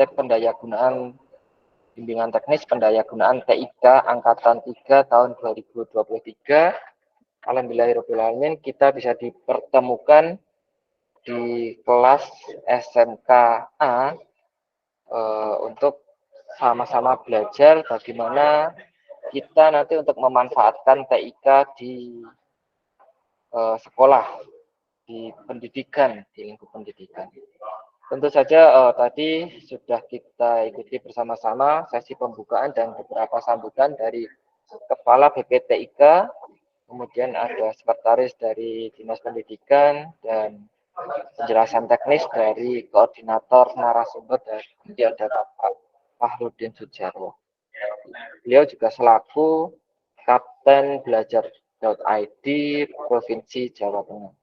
Bistek Pendayagunaan Bimbingan Teknis Pendayagunaan TIK Angkatan 3 tahun 2023. Alhamdulillahirrahmanirrahim, kita bisa dipertemukan di kelas SMK A untuk sama-sama belajar bagaimana kita nanti untuk memanfaatkan TIK di sekolah, di pendidikan, di lingkup pendidikan. Tentu saja tadi sudah kita ikuti bersama-sama sesi pembukaan dan beberapa sambutan dari Kepala BPTIK, kemudian ada sekretaris dari Dinas Pendidikan, dan penjelasan teknis dari koordinator narasumber, dan kemudian ada Bapak Fahrudin Sujarwo. Beliau juga selaku Kapten Belajar.id Provinsi Jawa Tengah.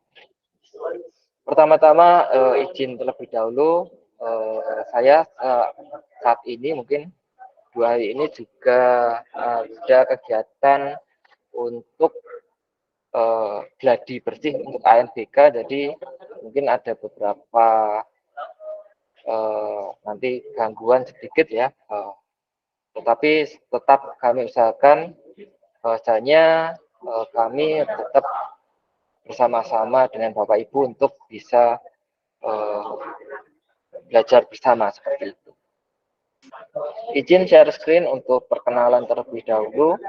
Pertama-tama izin terlebih dahulu, saya saat ini mungkin 2 hari ini juga ada kegiatan untuk gladi bersih untuk ANBK, jadi mungkin ada beberapa nanti gangguan sedikit ya, tetapi tetap kami usahakan bahwasanya kami tetap bersama-sama dengan Bapak Ibu untuk bisa belajar bersama seperti itu. Izin share screen untuk perkenalan terlebih dahulu.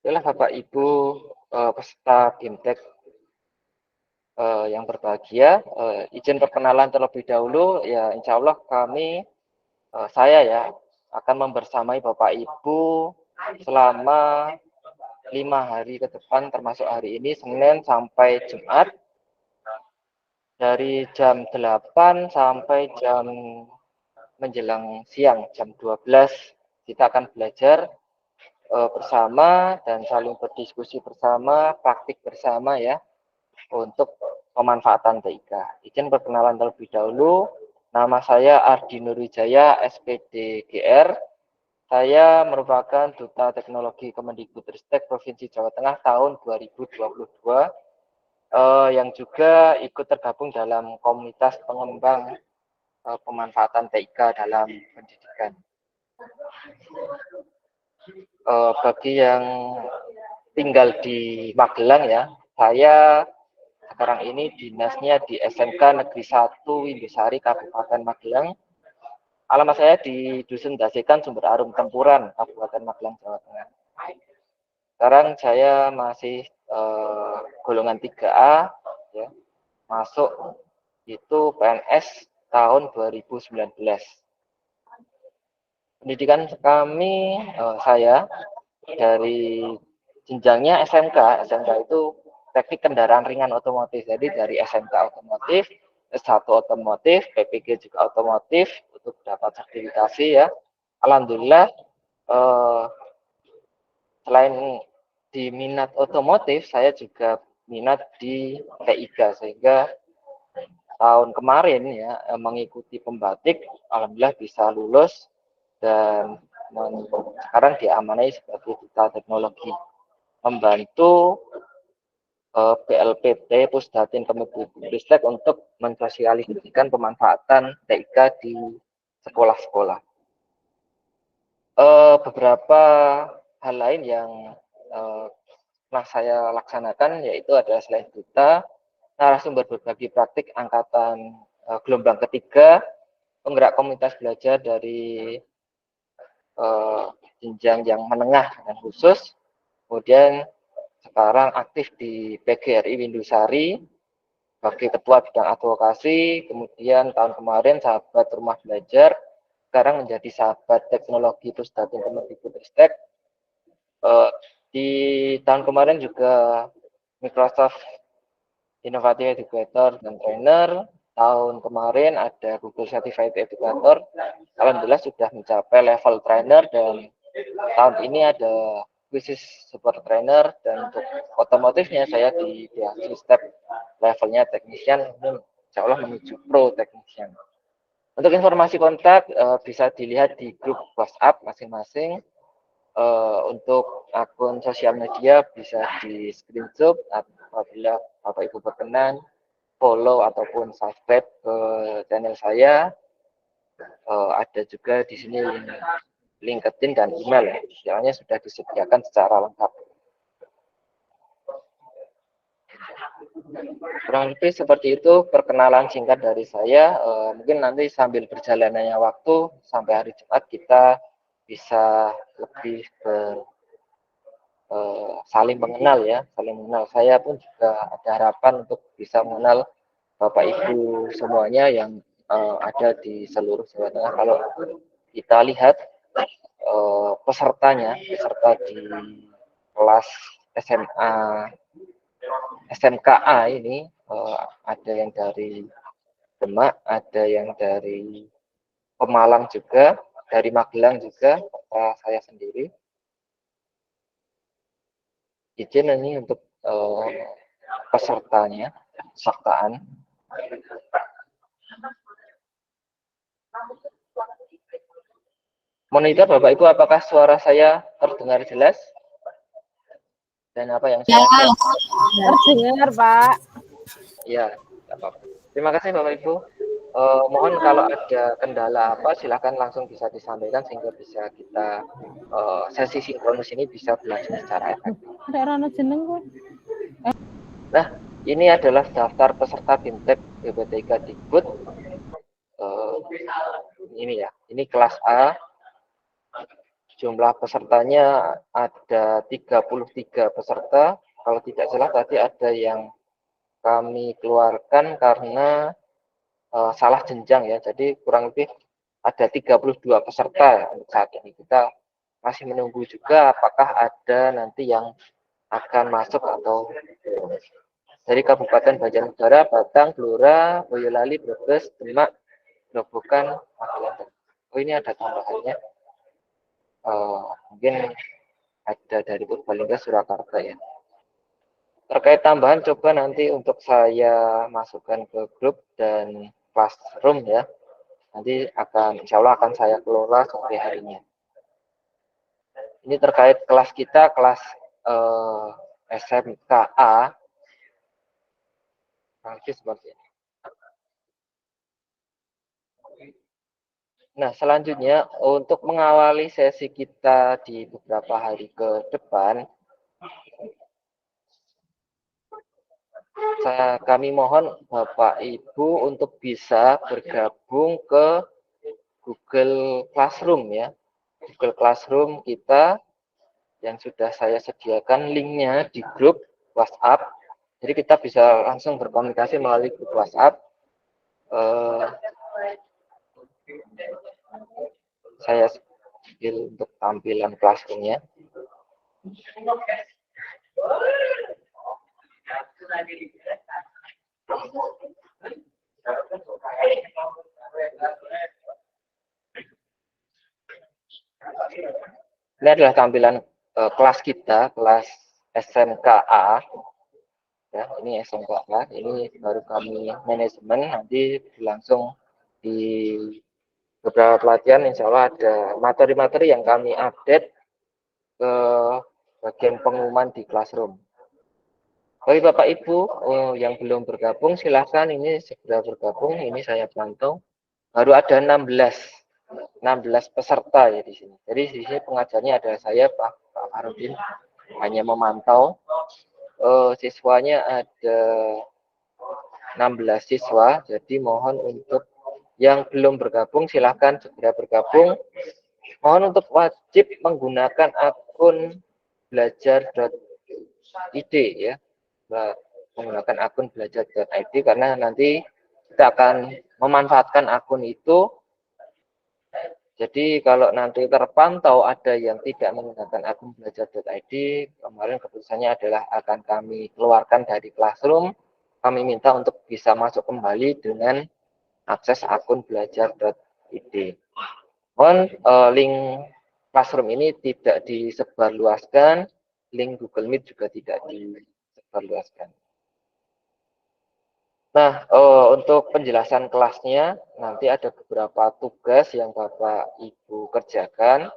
Itulah Bapak Ibu peserta BIMTEK yang berbahagia, izin perkenalan terlebih dahulu ya. Insya Allah saya ya akan membersamai Bapak Ibu selama 5 hari ke depan, termasuk hari ini Senin sampai Jumat, dari jam 8 sampai jam menjelang siang jam 12 kita akan belajar bersama dan saling berdiskusi bersama, praktik bersama ya, untuk pemanfaatan TIK. Izin perkenalan terlebih dahulu, nama saya Ardi Nurwijaya, SPD GR. Saya merupakan Duta Teknologi Kemendikbudristek Provinsi Jawa Tengah tahun 2022, yang juga ikut tergabung dalam komunitas pengembang pemanfaatan TIK dalam pendidikan. Bagi yang tinggal di Magelang ya, saya sekarang ini dinasnya di SMK Negeri 1 Windusari Kabupaten Magelang. Alamat saya di Dusun Dasekan, Sumber Arum Tempuran, Kabupaten Magelang, Jawa Tengah. Sekarang saya masih golongan 3A ya, masuk itu PNS tahun 2019. Pendidikan kami, saya dari jenjangnya SMK itu teknik kendaraan ringan otomotif. Jadi dari SMK otomotif, S1 otomotif, PPG juga otomotif untuk dapat sertifikasi ya. Alhamdulillah, selain di minat otomotif, saya juga minat di TIK, sehingga tahun kemarin ya mengikuti pembatik, alhamdulillah bisa lulus dan sekarang diamanai sebagai duta teknologi, membantu PLPT Pusdatin Kemendikbudristek untuk mensosialisasikan pemanfaatan TIK di sekolah-sekolah. Beberapa hal lain yang pernah saya laksanakan yaitu adalah selain duta, narasumber berbagi praktik angkatan gelombang ketiga, penggerak komunitas belajar dari jenjang yang menengah dan khusus, kemudian sekarang aktif di PGRI Windusari sebagai ketua bidang advokasi, kemudian tahun kemarin sahabat rumah belajar, sekarang menjadi sahabat teknologi Pusdatin Kemendikbudristek. Di tahun kemarin juga Microsoft Innovative Educator dan Trainer. Tahun kemarin ada Google Certified Educator. Alhamdulillah sudah mencapai level trainer, dan tahun ini ada Quizzes Super Trainer, dan untuk otomotifnya saya di step levelnya teknisian, insya Allah menuju pro teknisian. Untuk informasi kontak bisa dilihat di grup WhatsApp masing-masing. Untuk akun sosial media bisa di screenshot apabila Bapak Ibu berkenan follow ataupun subscribe ke channel saya. Ada juga di sini LinkedIn dan email, istilahnya sudah disediakan secara lengkap. Kurang lebih seperti itu perkenalan singkat dari saya. Mungkin nanti sambil berjalannya waktu sampai hari Jumat kita bisa lebih saling mengenal ya, saling mengenal. Saya pun juga ada harapan untuk bisa mengenal Bapak Ibu semuanya yang ada di seluruh Jawa Tengah. Kalau kita lihat peserta di kelas SMA SMKA ini ada yang dari Demak, ada yang dari Pemalang juga, dari Magelang juga, saya sendiri. Izin ini untuk pesertanya, pesertaan. Monitor Bapak Ibu, apakah suara saya terdengar jelas? Dan apa yang saya terdengar, Pak. Ya, apa-apa. Terima kasih Bapak Ibu. Mohon kalau ada kendala apa silakan langsung bisa disampaikan sehingga bisa kita sesi sinkronus ini bisa berlangsung secara efektif. Nah, ini adalah daftar peserta BIMTEK BPTK Dikbud. Ini ya, ini kelas A. Jumlah pesertanya ada 33 peserta. Kalau tidak salah tadi ada yang kami keluarkan karena salah jenjang ya. Jadi kurang lebih ada 32 peserta untuk saat ini. Kita masih menunggu juga apakah ada nanti yang akan masuk atau dari Kabupaten Banjarnegara, Batang, Blora, Boyolali, Brebes, Demak, Grobogan, Magelang. Oh, ini ada tambahannya. Mungkin ada dari Purbalingga, Surakarta ya. Terkait tambahan coba nanti untuk saya masukkan ke grup dan classroom ya. Nanti insya Allah akan saya kelola sore harinya. Ini terkait kelas kita, kelas SMKA. Nanti seperti ini. Nah, selanjutnya untuk mengawali sesi kita di beberapa hari ke depan, kami mohon Bapak Ibu untuk bisa bergabung ke Google Classroom ya. Google Classroom kita yang sudah saya sediakan linknya di grup WhatsApp. Jadi kita bisa langsung berkomunikasi melalui grup WhatsApp. Saya ambil untuk tampilan classroom-nya. Ini adalah tampilan kelas kita, kelas SMKA. Ya, ini SMKA, ini baru kami manajemen, nanti langsung di beberapa pelatihan insya Allah ada materi-materi yang kami update ke bagian pengumuman di Classroom. Bagi Bapak Ibu yang belum bergabung, silahkan ini segera bergabung. Ini saya pantau baru ada 16 peserta ya di sini. Jadi di sini pengajarnya adalah saya Pak Farudin, hanya memantau. Siswanya ada 16 siswa, jadi mohon untuk yang belum bergabung silahkan segera bergabung. Mohon untuk wajib menggunakan akun belajar.id ya, menggunakan akun belajar.id karena nanti kita akan memanfaatkan akun itu. Jadi kalau nanti terpantau ada yang tidak menggunakan akun belajar.id, kemarin keputusannya adalah akan kami keluarkan dari Classroom. Kami minta untuk bisa masuk kembali dengan akses akun belajar.id. Mohon link Classroom ini tidak disebarluaskan, link Google Meet juga tidak disebarluaskan. Nah, untuk penjelasan kelasnya, nanti ada beberapa tugas yang Bapak Ibu kerjakan,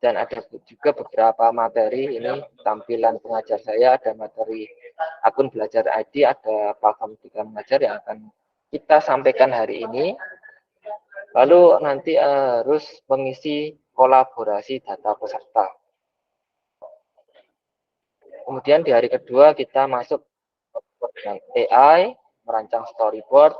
dan ada juga beberapa materi. Ini tampilan pengajar saya, ada materi akun belajar ID, ada platform tiga mengajar yang akan kita sampaikan hari ini. Lalu nanti harus mengisi kolaborasi data peserta. Kemudian di hari kedua kita masuk dengan AI, merancang storyboard.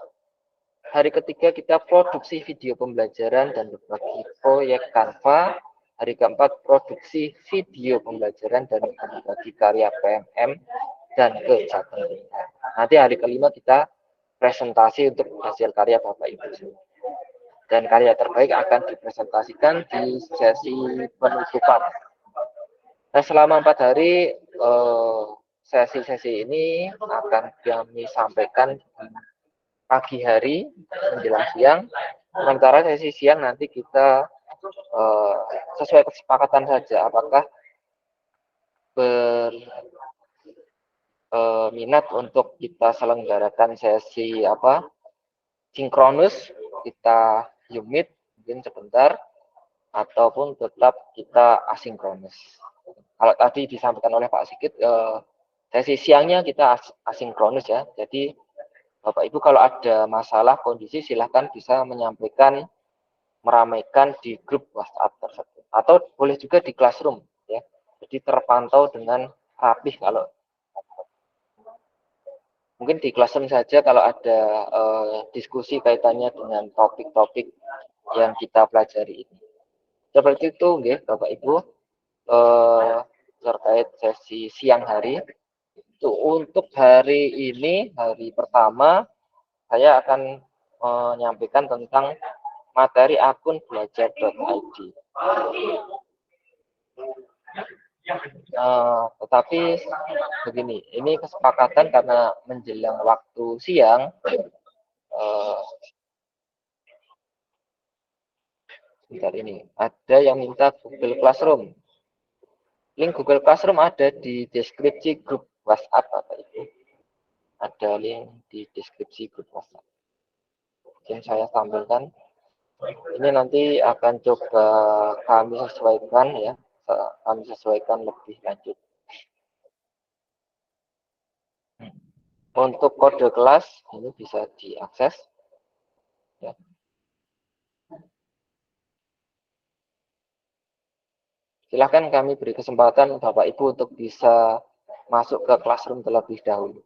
Hari ketiga kita produksi video pembelajaran dan berbagi proyek Canva. Hari keempat produksi video pembelajaran dan berbagi karya PMM dan kejaksaan. Nanti hari kelima kita presentasi untuk hasil karya Bapak Ibu semua. Dan karya terbaik akan dipresentasikan di sesi penutupan. Nah, selama 4 hari sesi-sesi ini akan kami sampaikan pagi hari menjelang siang. Sementara sesi siang nanti kita sesuai kesepakatan saja apakah berminat untuk kita selenggarakan sesi sinkronus, kita Zoom-meet mungkin sebentar, ataupun tetap kita asinkronus. Kalau tadi disampaikan oleh Pak Sigit, sesi siangnya kita asinkronus ya. Jadi Bapak Ibu kalau ada masalah kondisi silahkan bisa menyampaikan, meramaikan di grup WhatsApp tersebut. Atau boleh juga di Classroom ya. Jadi terpantau dengan rapih kalau mungkin di Classroom saja kalau ada diskusi kaitannya dengan topik-topik yang kita pelajari ini. Seperti itu ya Bapak Ibu terkait sesi siang hari. Untuk hari ini, hari pertama, saya akan menyampaikan tentang materi akun belajar.id. Tetapi begini, ini kesepakatan karena menjelang waktu siang, sebentar ini, ada yang minta Google Classroom. Link Google Classroom ada di deskripsi grup WhatsApp Bapak Ibu. Ada link di deskripsi grup WhatsApp. Mungkin saya tampilkan. Ini nanti akan coba kami sesuaikan ya, kami sesuaikan lebih lanjut. Untuk kode kelas ini bisa diakses. Ya. Silahkan kami beri kesempatan Bapak Ibu untuk bisa masuk ke Classroom terlebih dahulu.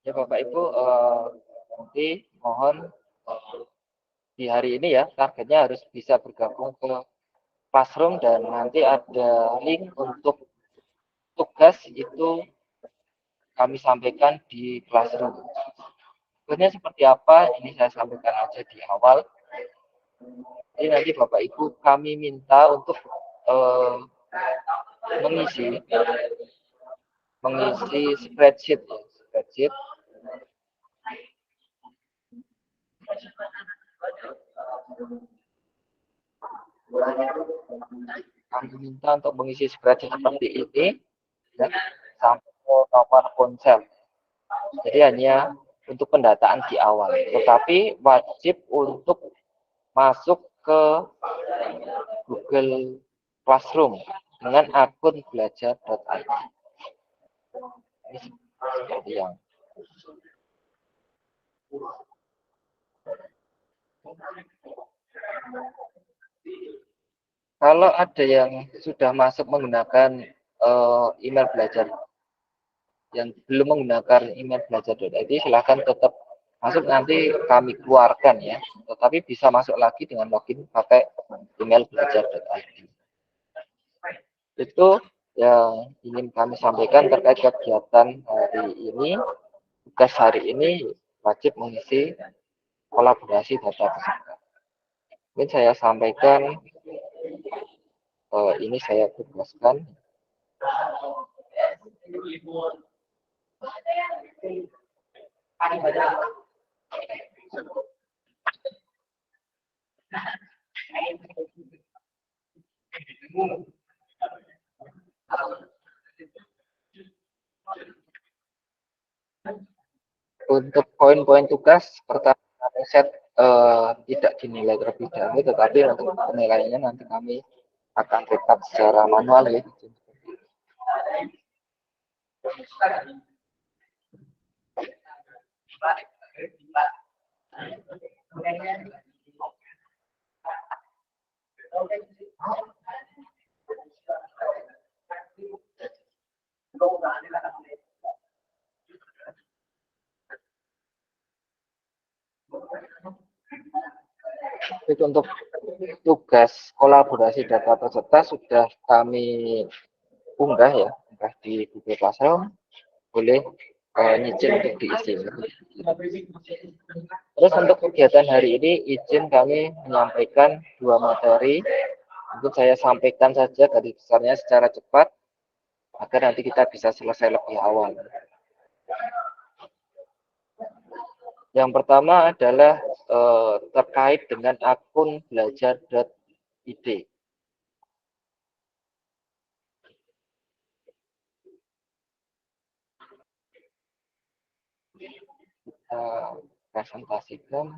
Ya Bapak Ibu, nanti mohon di hari ini ya targetnya harus bisa bergabung ke Classroom dan nanti ada link untuk tugas itu kami sampaikan di Classroom. Sebenarnya seperti apa ini saya sampaikan aja di awal. Jadi nanti Bapak Ibu kami minta untuk mengisi spreadsheet ya, spreadsheet. Kami minta untuk mengisi spreadsheet seperti ini ya, sampai ke nomor ponsel. Jadi hanya untuk pendataan di awal, tetapi wajib untuk masuk ke Google Classroom dengan akun belajar.id. Ini seperti yang kalau ada yang sudah masuk menggunakan email belajar, yang belum menggunakan email belajar.id silahkan tetap masuk, nanti kami keluarkan ya, tetapi bisa masuk lagi dengan login pakai email belajar.id. Itu yang ingin kami sampaikan terkait kegiatan hari ini. Tugas hari ini wajib mengisi kolaborasi data peserta. Mungkin saya sampaikan, ini saya tugaskan. Untuk poin-poin tugas, pertama set tidak dinilai terlebih dahulu, tetapi untuk penilaiannya nanti kami akan rekap secara manual ya. Itu untuk tugas kolaborasi data peserta sudah kami unggah ya, unggah di Google Classroom, boleh nyicil untuk diisi. Terus untuk kegiatan hari ini izin kami menyampaikan 2 materi. Untuk saya sampaikan saja garis besarnya secara cepat agar nanti kita bisa selesai lebih awal. Yang pertama adalah terkait dengan akun belajar.id. Kita presentasikan.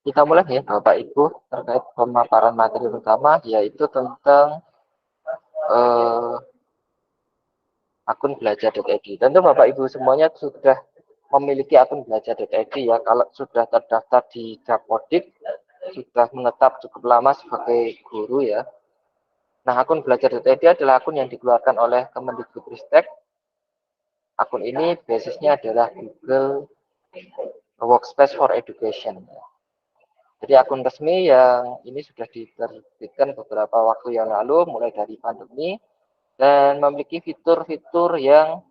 Kita mulai ya Bapak Ibu terkait pemaparan materi pertama, yaitu tentang akun belajar.id. Tentu Bapak Ibu semuanya sudah memiliki akun belajar.id ya, kalau sudah terdaftar di Dapodik, sudah menetap cukup lama sebagai guru ya. Nah, akun belajar.id adalah akun yang dikeluarkan oleh Kemendikbudristek. Akun ini basisnya adalah Google Workspace for Education. Jadi akun resmi yang ini sudah diterbitkan beberapa waktu yang lalu, mulai dari pandemi, dan memiliki fitur-fitur yang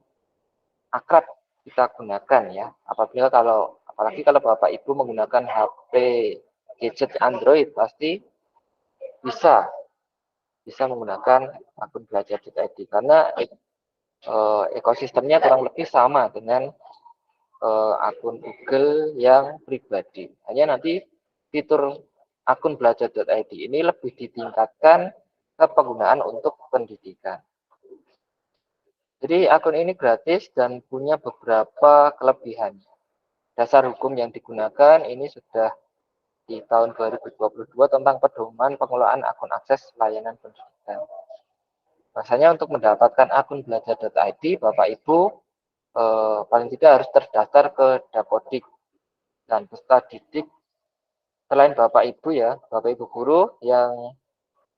akrab kita gunakan ya. Apalagi kalau Bapak Ibu menggunakan HP gadget Android, pasti bisa menggunakan akun belajar.id karena ekosistemnya kurang lebih sama dengan akun Google yang pribadi. Hanya nanti fitur akun belajar.id ini lebih ditingkatkan ke penggunaan untuk pendidikan. Jadi akun ini gratis dan punya beberapa kelebihan. Dasar hukum yang digunakan ini sudah di tahun 2022 tentang pedoman pengelolaan akun akses layanan pendidikan. Rasanya untuk mendapatkan akun belajar.id, Bapak Ibu paling tidak harus terdaftar ke Dapodik dan peserta didik. Selain Bapak Ibu ya, Bapak Ibu guru yang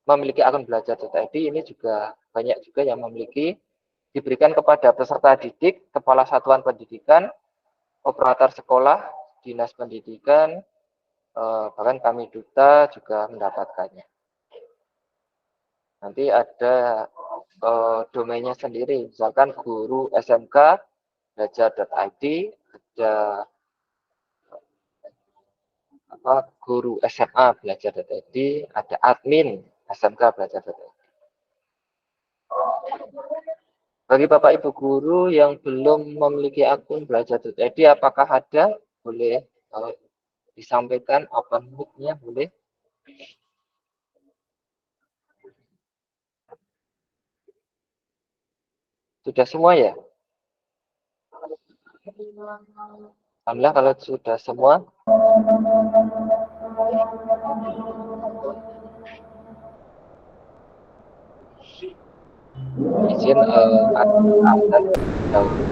memiliki akun belajar.id ini juga banyak juga yang memiliki, diberikan kepada peserta didik, kepala satuan pendidikan, operator sekolah, dinas pendidikan, bahkan kami duta juga mendapatkannya. Nanti ada domainnya sendiri, misalkan guru SMK belajar.id, ada guru SMA belajar.id, ada admin SMK belajar.id. Bagi Bapak Ibu guru yang belum memiliki akun belajar.id, apakah ada? Boleh disampaikan open mic-nya, boleh? Sudah semua ya? Alhamdulillah kalau sudah semua. Izin ada dahulu.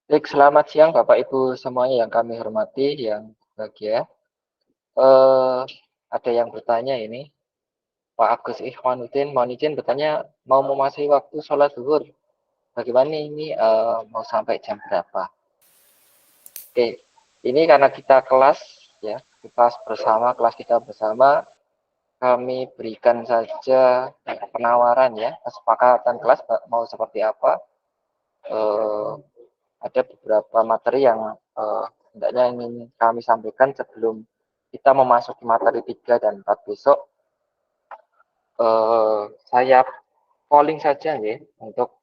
Baik, selamat siang Bapak Ibu semuanya yang kami hormati, yang bahagia. Ada yang bertanya ini, Pak Agus Ikhwanuddin, mohon izin bertanya, mau memasuki waktu sholat zuhur, bagaimana ini mau sampai jam berapa? Oke, ini karena kita kelas, ya, kelas bersama, kelas kita bersama, kami berikan saja penawaran ya, kesepakatan kelas mau seperti apa. Ada beberapa materi yang hendaknya ingin kami sampaikan sebelum kita memasuki materi 3 dan 4 besok. Saya polling saja ya untuk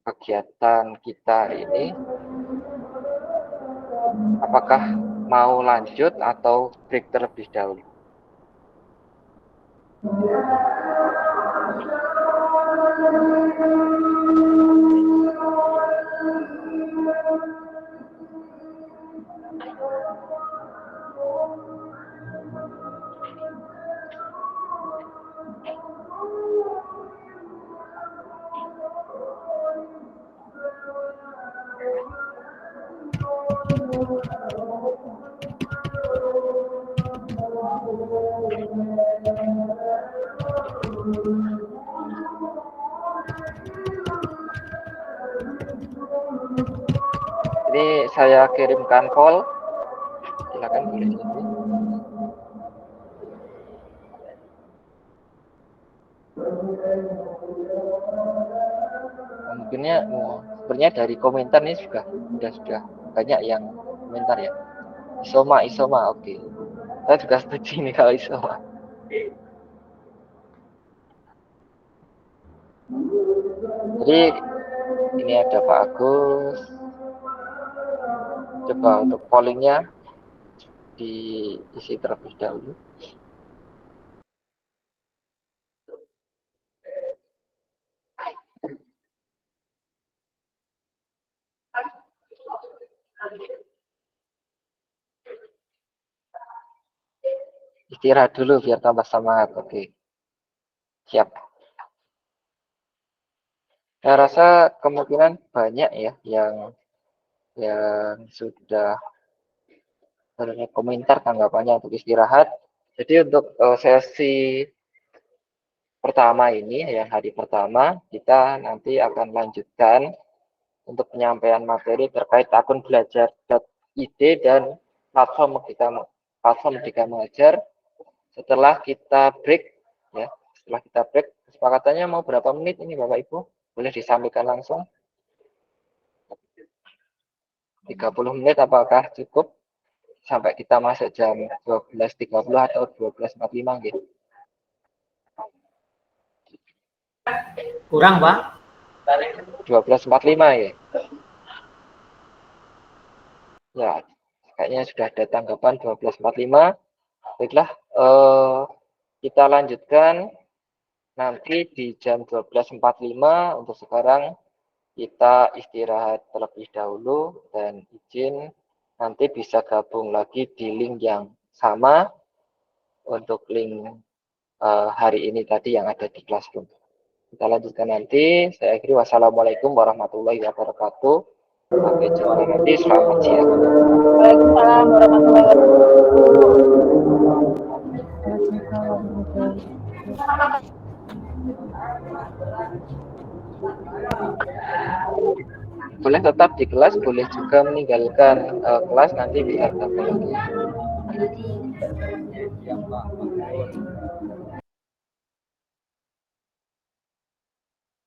kegiatan kita ini, apakah mau lanjut atau break terlebih dahulu. Ini saya kirimkan poll, silakan boleh jadi. Mungkinnya sebenarnya dari komentar ini sudah banyak yang komentar ya. Isoma, oke. Saya juga setuju ini kalau Isoma. Jadi ini ada Pak Agus. Coba untuk pollingnya diisi terlebih dahulu. Istirahat dulu biar tambah semangat. Oke, siap. Saya rasa kemungkinan banyak ya yang sudah berkomentar tanggapannya untuk istirahat. Jadi untuk sesi pertama ini, yang hari pertama, kita nanti akan lanjutkan untuk penyampaian materi terkait akun belajar.id dan platform Merdeka Mengajar. Setelah kita break, ya, kesepakatannya mau berapa menit ini Bapak Ibu? Boleh disampaikan langsung. 30 menit apakah cukup sampai kita masuk jam 12.30 atau 12.45 gitu? Kurang, Pak. 12.45 ya. Ya, kayaknya sudah ada tanggapan 12.45. Baiklah, kita lanjutkan nanti di jam 12.45. Untuk sekarang kita istirahat terlebih dahulu dan izin nanti bisa gabung lagi di link yang sama untuk link hari ini tadi yang ada di Classroom. Kita lanjutkan nanti. Saya akhiri, wassalamualaikum warahmatullahi wabarakatuh. Sampai jumpa nanti. Selamat siang. Waalaikumsalam warahmatullahi wabarakatuh. Boleh tetap di kelas, boleh juga meninggalkan kelas, nanti bisa gabung lagi.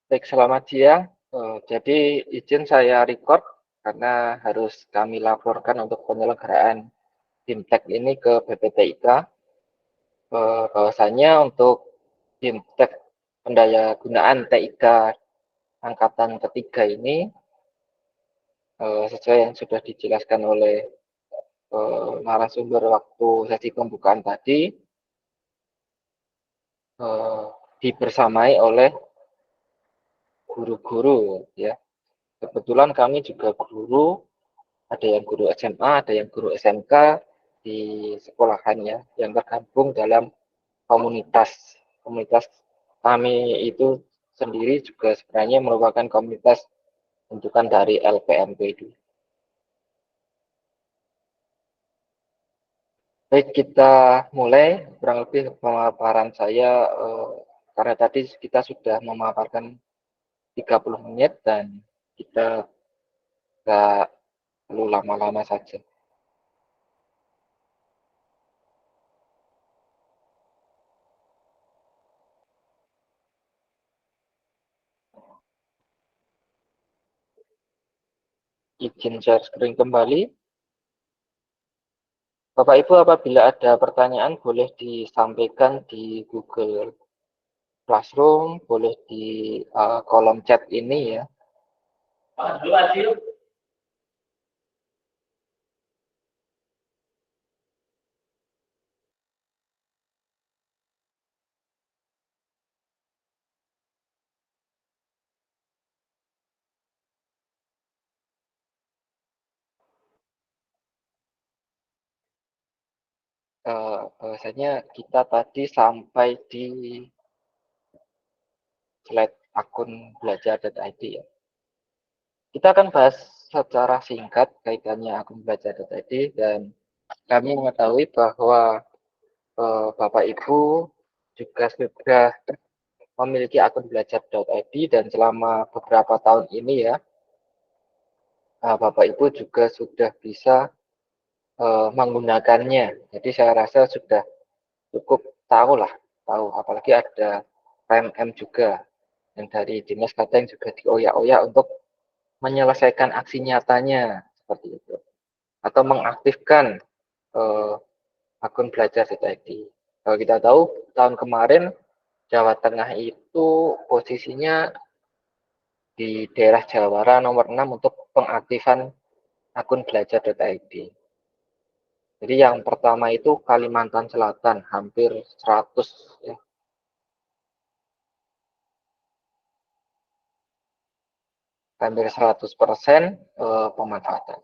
Baik, selamat siang. Jadi izin saya record karena harus kami laporkan untuk penyelenggaraan BIMTEK ini ke BPTIK. Bahwasanya untuk BIMTEK pendayagunaan TIK angkatan ketiga ini sesuai yang sudah dijelaskan oleh narasumber waktu sesi pembukaan tadi, dibersamai oleh guru-guru ya. Kebetulan kami juga guru, ada yang guru SMA, ada yang guru SMK di sekolahannya yang tergabung dalam komunitas kami itu sendiri juga sebenarnya merupakan komunitas Tuntukan dari LPMP dulu. Baik, kita mulai kurang lebih pemaparan saya karena tadi kita sudah memaparkan 30 menit dan kita nggak perlu lama-lama saja. Izin share screen kembali. Bapak Ibu, apabila ada pertanyaan boleh disampaikan di Google Classroom, boleh di kolom chat ini ya. Bahwasanya kita tadi sampai di slide akun belajar.id ya. Kita akan bahas secara singkat kaitannya akun belajar.id dan kami mengetahui bahwa Bapak Ibu juga sudah memiliki akun belajar.id dan selama beberapa tahun ini ya, Bapak Ibu juga sudah bisa menggunakannya. Jadi saya rasa sudah cukup tahu lah, apalagi ada PMM juga yang dari dinas kadang juga dioyak-oyak untuk menyelesaikan aksi nyatanya seperti itu atau mengaktifkan eh, akun belajar.id. Kalau kita tahu tahun kemarin Jawa Tengah itu posisinya di daerah Jawara nomor 6 untuk pengaktifan akun belajar.id. Jadi yang pertama itu Kalimantan Selatan, hampir 100 ya. Hampir 100% pemanfaatan.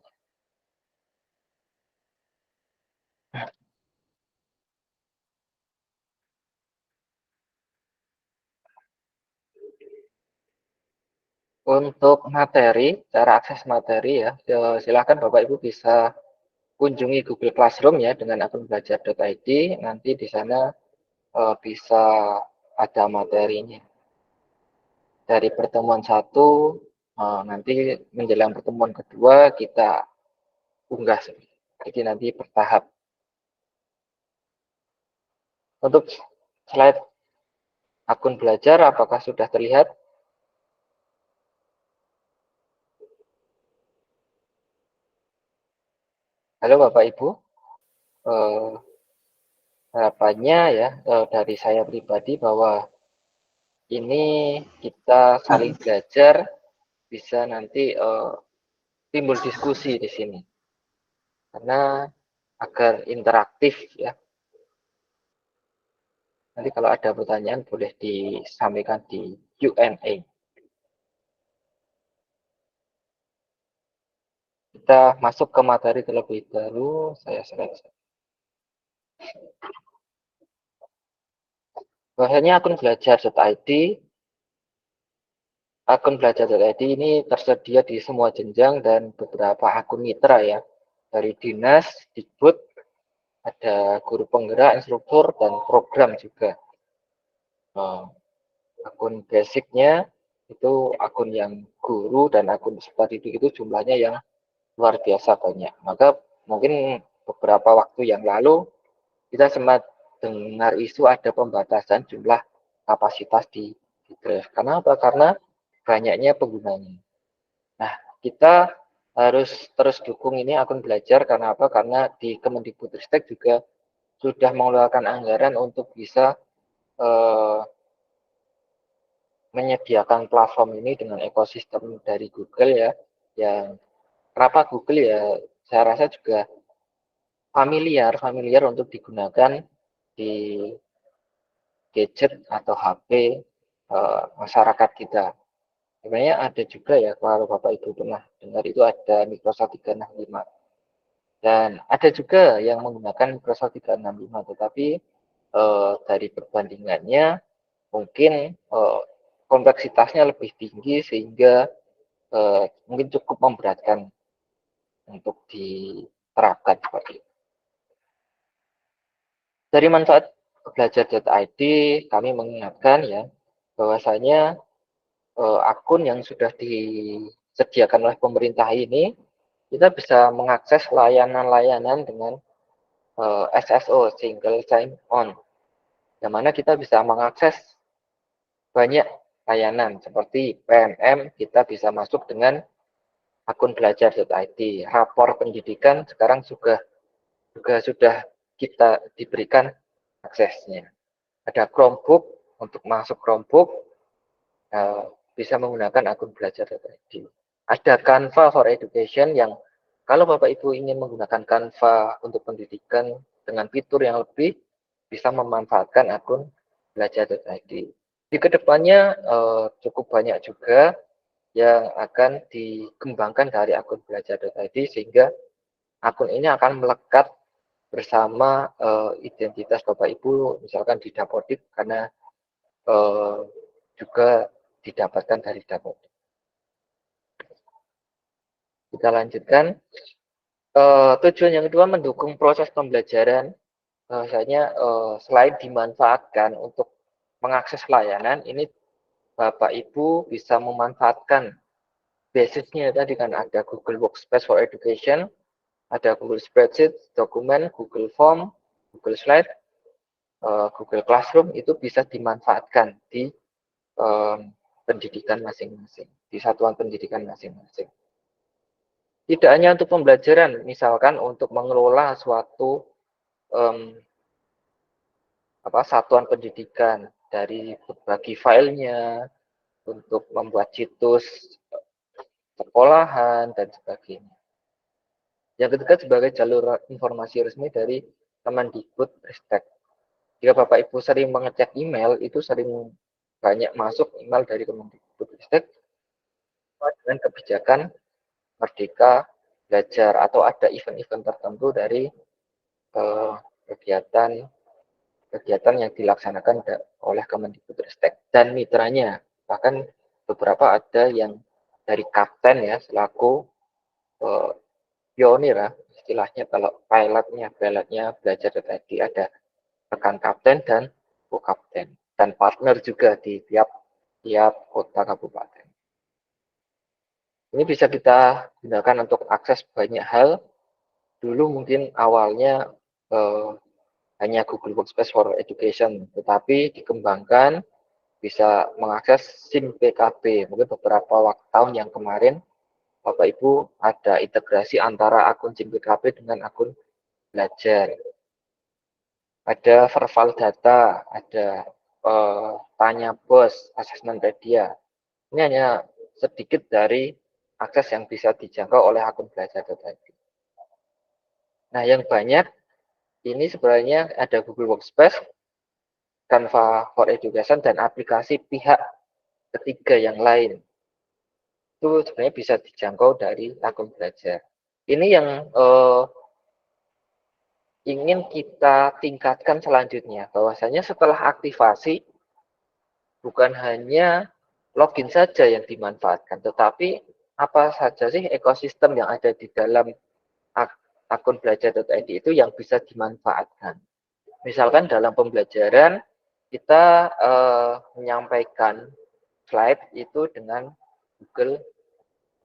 Untuk materi, cara akses materi ya, silakan Bapak Ibu bisa kunjungi Google Classroom ya dengan akun belajar.id. Nanti di sana bisa ada materinya. Dari pertemuan satu, nanti menjelang pertemuan kedua kita unggah. Jadi nanti bertahap. Untuk slide akun belajar, apakah sudah terlihat? Halo Bapak Ibu, harapannya ya dari saya pribadi bahwa ini kita saling belajar, bisa nanti timbul diskusi di sini. Karena agar interaktif ya. Nanti kalau ada pertanyaan boleh disampaikan di Q&A. Kita masuk ke materi terlebih dahulu, saya selesai. Bahasanya akun belajar.id. Akun belajar.id ini tersedia di semua jenjang dan beberapa akun mitra ya. Dari dinas, Dikbud, ada guru penggerak, instruktur, dan program juga. Akun basicnya itu akun yang guru dan akun peserta didik itu jumlahnya yang luar biasa banyak. Maka mungkin beberapa waktu yang lalu kita sempat dengar isu ada pembatasan jumlah kapasitas di Drive. Karena apa? Karena banyaknya penggunanya. Nah, kita harus terus dukung ini akun belajar karena apa? Karena di Kemendikbudristek juga sudah mengeluarkan anggaran untuk bisa menyediakan platform ini dengan ekosistem dari Google ya. Yang kenapa Google ya? Saya rasa juga familiar untuk digunakan di gadget atau HP masyarakat kita. Sebenarnya ada juga ya kalau Bapak Ibu pernah dengar itu ada Microsoft 365. Dan ada juga yang menggunakan Microsoft 365 tetapi dari perbandingannya mungkin kompleksitasnya lebih tinggi sehingga mungkin cukup memberatkan untuk diterapkan seperti itu. Dari manfaat belajar.id, kami mengingatkan ya bahwasanya akun yang sudah disediakan oleh pemerintah ini, kita bisa mengakses layanan-layanan dengan SSO, Single Sign On, yang mana kita bisa mengakses banyak layanan seperti PMM, kita bisa masuk dengan akun belajar.id. Rapor pendidikan sekarang juga sudah kita diberikan aksesnya. Ada Chromebook, untuk masuk Chromebook bisa menggunakan akun belajar.id. Ada Canva for Education yang kalau Bapak Ibu ingin menggunakan Canva untuk pendidikan dengan fitur yang lebih, bisa memanfaatkan akun belajar.id. Di kedepannya cukup banyak juga yang akan dikembangkan dari akun belajar.id sehingga akun ini akan melekat bersama identitas Bapak Ibu, misalkan di Dapodik, karena juga didapatkan dari Dapodik. Kita lanjutkan. Tujuan yang kedua, mendukung proses pembelajaran. Bahwasanya selain dimanfaatkan untuk mengakses layanan, ini Bapak Ibu bisa memanfaatkan basisnya tadi kan ada Google Workspace for Education, ada Google Spreadsheet, dokumen, Google Form, Google Slide, Google Classroom, itu bisa dimanfaatkan di pendidikan masing-masing, di satuan pendidikan masing-masing. Tidak hanya untuk pembelajaran, misalkan untuk mengelola suatu satuan pendidikan dari berbagi filenya, untuk membuat situs sekolahan dan sebagainya. Yang ketiga, sebagai jalur informasi resmi dari Kemendikbudristek. Jika Bapak Ibu sering mengecek email, itu sering banyak masuk email dari Kemendikbudristek dengan kebijakan Merdeka Belajar atau ada event-event tertentu dari kegiatan yang dilaksanakan oleh Kemendikbudristek dan mitranya. Bahkan beberapa ada yang dari kapten ya, selaku pionir ya, istilahnya kalau pilotnya belajar.id, ada rekan kapten dan co-kapten dan partner juga di tiap kota kabupaten. Ini bisa kita gunakan untuk akses banyak hal. Dulu mungkin awalnya hanya Google Workspace for Education, tetapi dikembangkan bisa mengakses SIM PKB. Mungkin beberapa tahun yang kemarin Bapak Ibu ada integrasi antara akun SIM PKB dengan akun belajar. Ada verbal data, ada tanya bos, asesmen media. Ini hanya sedikit dari akses yang bisa dijangkau oleh akun belajar.id. Nah, yang banyak ini sebenarnya ada Google Workspace, Canva for Education, dan aplikasi pihak ketiga yang lain. Itu sebenarnya bisa dijangkau dari akun belajar. Ini yang ingin kita tingkatkan selanjutnya, bahwasanya setelah aktivasi, bukan hanya login saja yang dimanfaatkan, tetapi apa saja sih ekosistem yang ada di dalam akun belajar.id itu yang bisa dimanfaatkan. Misalkan dalam pembelajaran, kita menyampaikan slide itu dengan Google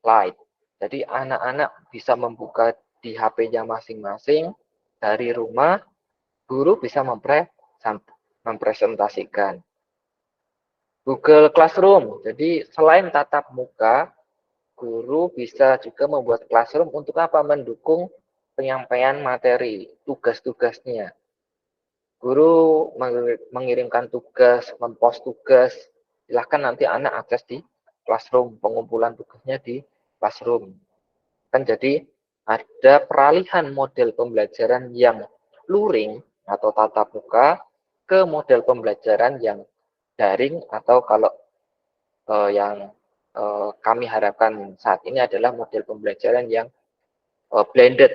Slide. Jadi anak-anak bisa membuka di HP-nya masing-masing dari rumah, guru bisa mempresentasikan. Google Classroom, jadi selain tatap muka, guru bisa juga membuat classroom untuk apa? Mendukung penyampaian materi, tugas-tugasnya. Guru mengirimkan tugas, mempost tugas, silahkan nanti anak akses di classroom, pengumpulan tugasnya di classroom. Kan jadi ada peralihan model pembelajaran yang luring atau tatap muka ke model pembelajaran yang daring, atau kalau yang kami harapkan saat ini adalah model pembelajaran yang blended,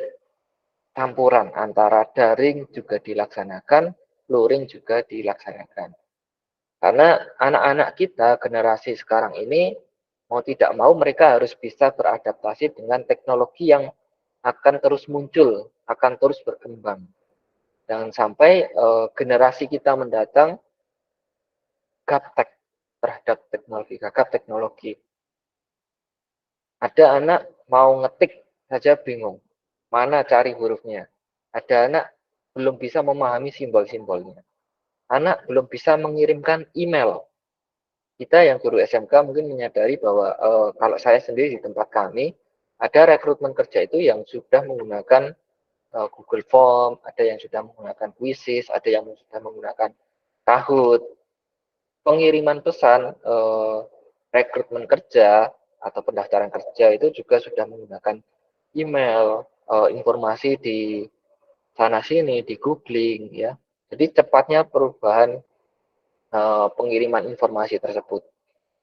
campuran antara daring juga dilaksanakan, luring juga dilaksanakan. Karena anak-anak kita generasi sekarang ini Mau tidak mau mereka harus bisa beradaptasi dengan teknologi yang akan terus muncul, akan terus berkembang. Jangan sampai generasi kita mendatang gaptek terhadap teknologi, gagap teknologi. Ada anak mau ngetik saja bingung, mana cari hurufnya. Ada anak belum bisa memahami simbol-simbolnya. Anak belum bisa mengirimkan email. Kita yang guru SMK mungkin menyadari bahwa kalau saya sendiri di tempat kami, ada rekrutmen kerja itu yang sudah menggunakan Google Form, ada yang sudah menggunakan Quizzes, ada yang sudah menggunakan Kahoot. Pengiriman pesan rekrutmen kerja atau pendaftaran kerja itu juga sudah menggunakan email, informasi di sana sini, di googling ya. Jadi cepatnya perubahan pengiriman informasi tersebut.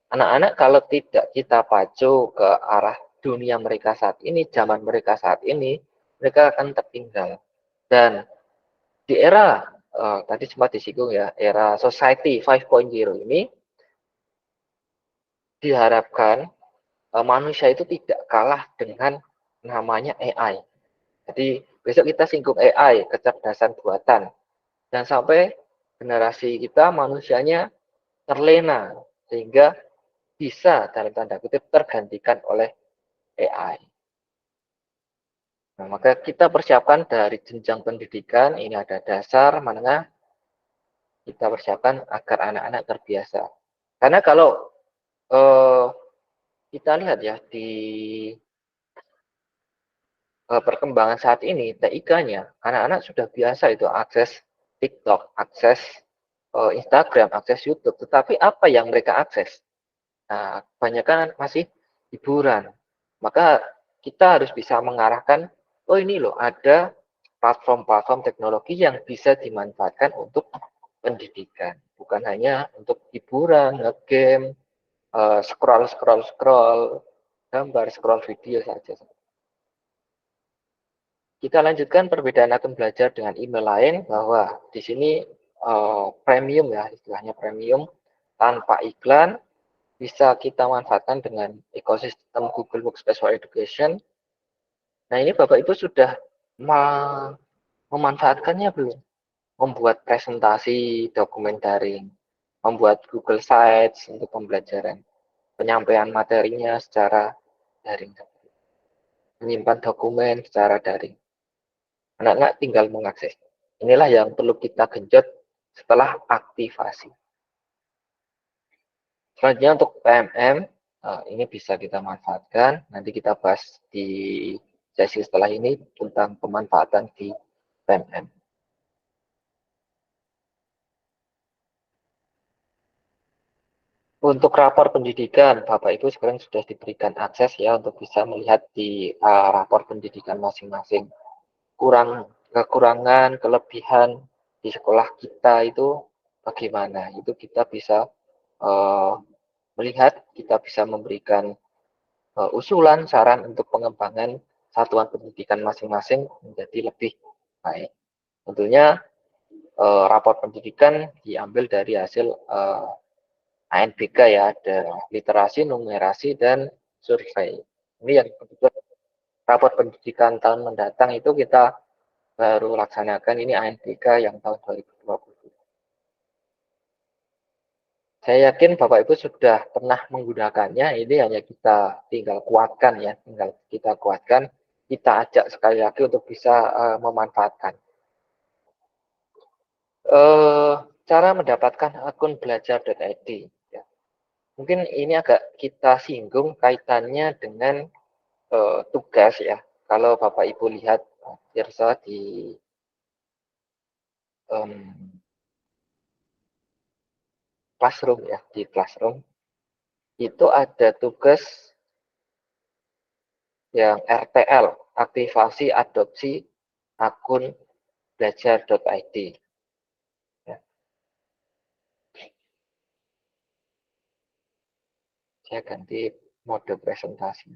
Anak-anak kalau tidak kita pacu ke arah dunia mereka saat ini, zaman mereka saat ini, mereka akan tertinggal. Dan di era tadi sempat disinggung ya, era society 5.0 ini diharapkan manusia itu tidak kalah dengan namanya AI. Jadi besok kita singgung AI, kecerdasan buatan. Dan sampai generasi kita manusianya terlena sehingga bisa dalam tanda kutip tergantikan oleh AI. Nah, maka kita persiapkan dari jenjang pendidikan, ini ada dasar, menengah, kita persiapkan agar anak-anak terbiasa. Karena kalau eh, kita lihat ya di perkembangan saat ini, TIK-nya, anak-anak sudah biasa itu akses TikTok, akses Instagram, akses YouTube. Tetapi apa yang mereka akses? Nah, kebanyakan masih hiburan. Maka kita harus bisa mengarahkan, oh ini loh ada platform-platform teknologi yang bisa dimanfaatkan untuk pendidikan. Bukan hanya untuk hiburan, game, scroll gambar, scroll video saja. Kita lanjutkan perbedaan akun belajar dengan email lain bahwa di sini premium ya, istilahnya premium tanpa iklan bisa kita manfaatkan dengan ekosistem Google Workspace for Education. Nah ini Bapak Ibu sudah memanfaatkannya belum? Membuat presentasi dokumen daring, membuat Google Sites untuk pembelajaran, penyampaian materinya secara daring, menyimpan dokumen secara daring. Anak-anak tinggal mengakses. Inilah yang perlu kita genjot setelah aktivasi. Selanjutnya untuk PMM, ini bisa kita manfaatkan. Nanti kita bahas di sesi setelah ini tentang pemanfaatan di PMM. Untuk rapor pendidikan, Bapak Ibu sekarang sudah diberikan akses ya untuk bisa melihat di rapor pendidikan masing-masing. Kekurangan, kelebihan di sekolah kita itu bagaimana? Itu kita bisa uh, melihat, kita bisa memberikan usulan, saran untuk pengembangan satuan pendidikan masing-masing menjadi lebih baik. Tentunya rapor pendidikan diambil dari hasil ANBK ya, ada literasi, numerasi, dan survei. Ini yang kebetulan rapor pendidikan tahun mendatang itu kita baru laksanakan, ini ANBK yang tahun 2020. Saya yakin Bapak Ibu sudah pernah menggunakannya, ini hanya kita tinggal kuatkan ya, tinggal kita kuatkan, kita ajak sekali lagi untuk bisa memanfaatkan. Cara mendapatkan akun belajar.id. Ya. Mungkin ini agak kita singgung kaitannya dengan tugas ya. Kalau Bapak Ibu lihat Tirsa di classroom ya, di classroom itu ada tugas yang RTL, aktivasi adopsi akun belajar.id. Ya, saya ganti mode presentasi.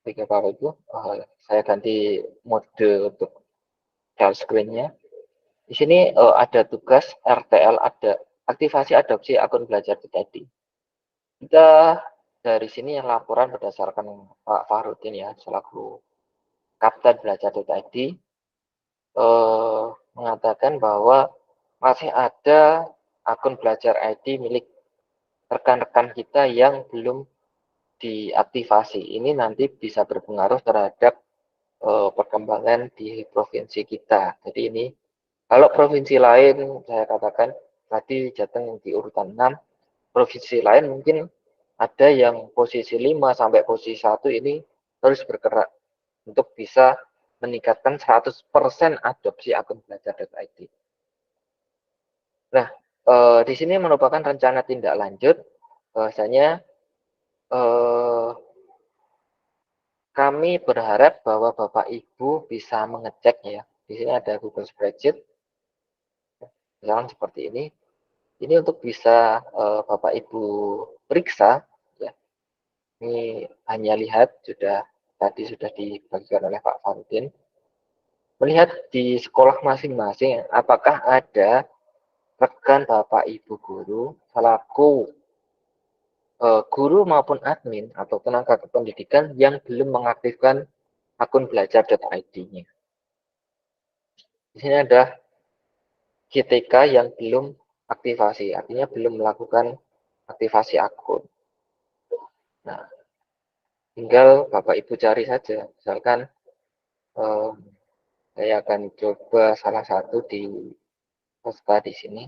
Oke, Bapak Ibu, saya ganti mode untuk share screen-nya. Di sini ada tugas RTL, ada aktivasi adopsi akun belajar tadi. Kita dari sini laporan berdasarkan Pak Fahrudin ya, selaku Kapten Belajar tadi, mengatakan bahwa masih ada akun belajar ID milik rekan-rekan kita yang belum diaktifasi. Ini nanti bisa berpengaruh terhadap perkembangan di provinsi kita. Jadi ini kalau provinsi lain saya katakan tadi Jateng di urutan 6, provinsi lain mungkin ada yang posisi 5 sampai posisi 1 ini terus bergerak untuk bisa meningkatkan 100% adopsi akun belajar.id. Nah, di sini merupakan rencana tindak lanjut bahwasanya kami berharap bahwa Bapak Ibu bisa mengecek ya. Di sini ada Google Spreadsheet, misalkan seperti ini. Ini untuk bisa Bapak Ibu periksa ya. Ini hanya lihat tadi sudah dibagikan oleh Pak Farudin. Melihat di sekolah masing-masing apakah ada rekan Bapak Ibu guru selaku guru maupun admin atau tenaga kependidikan yang belum mengaktifkan akun belajar.id-nya. Di sini ada GTK yang belum aktivasi, artinya belum melakukan aktivasi akun. Nah, tinggal Bapak Ibu cari saja. Misalkan saya akan coba salah satu di peserta di sini.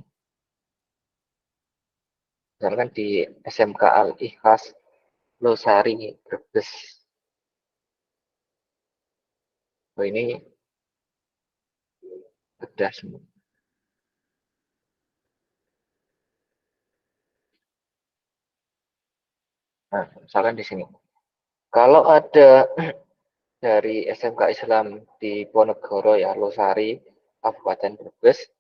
Misalkan di SMK Al-Ikhlas Losari Brebes. Oh, ini sudah semua. Nah, misalkan di sini. Kalau ada dari SMK Islam di Ponegoro ya, Losari, Kabupaten Brebes,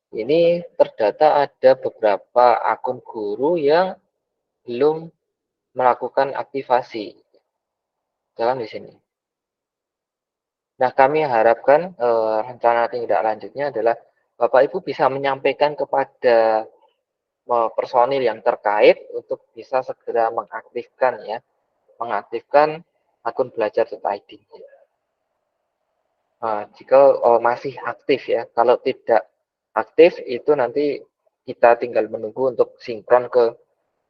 ini terdata ada beberapa akun guru yang belum melakukan aktivasi. Jalan di sini. Nah, kami harapkan rencana tindak lanjutnya adalah Bapak Ibu bisa menyampaikan kepada personil yang terkait untuk bisa segera mengaktifkan akun belajar.id. Jika masih aktif ya, kalau tidak aktif itu nanti kita tinggal menunggu untuk sinkron ke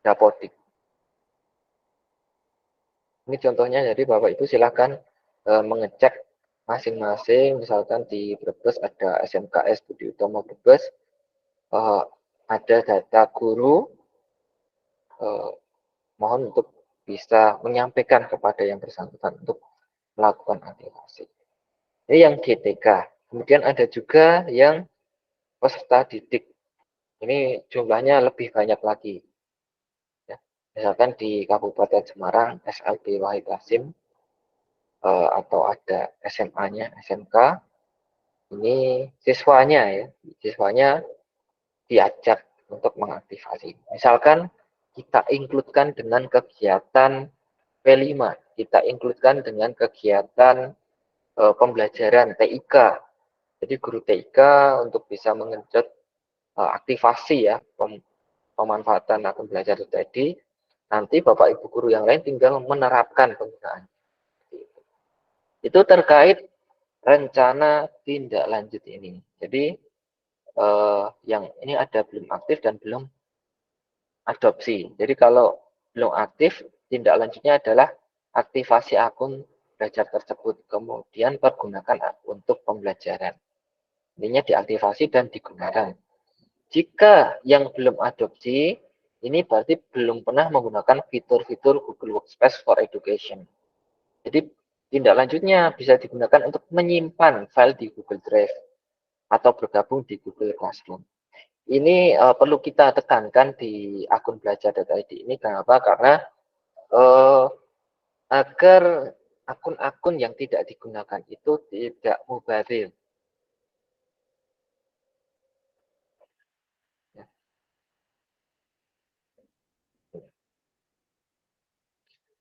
Dapodik. Ini contohnya, jadi Bapak Ibu silakan mengecek masing-masing, misalkan di Brebes ada SMKS Budi Utomo Brebes, ada data guru, mohon untuk bisa menyampaikan kepada yang bersangkutan untuk melakukan aktivasi. Ini yang GTK. Kemudian ada juga yang peserta didik. Ini jumlahnya lebih banyak lagi. Ya. Misalkan di Kabupaten Semarang, SLB Wahid Hasim, atau ada SMA-nya, SMK, ini siswanya diajak untuk mengaktifasi. Misalkan kita include-kan dengan kegiatan P5, kita include-kan dengan kegiatan pembelajaran TIK. Jadi guru TIK untuk bisa mengenjot aktivasi ya pemanfaatan akun belajar tadi, nanti Bapak Ibu guru yang lain tinggal menerapkan penggunaan. Itu terkait rencana tindak lanjut ini. Jadi yang ini ada belum aktif dan belum adopsi. Jadi kalau belum aktif, tindak lanjutnya adalah aktivasi akun belajar tersebut, kemudian pergunakan untuk pembelajaran. Ininya diaktifasi dan digunakan. Jika yang belum adopsi, ini berarti belum pernah menggunakan fitur-fitur Google Workspace for Education. Jadi tindak lanjutnya bisa digunakan untuk menyimpan file di Google Drive atau bergabung di Google Classroom. Ini perlu kita tekankan di akun belajar.id ini. Kenapa? Karena agar akun-akun yang tidak digunakan itu tidak mubazir.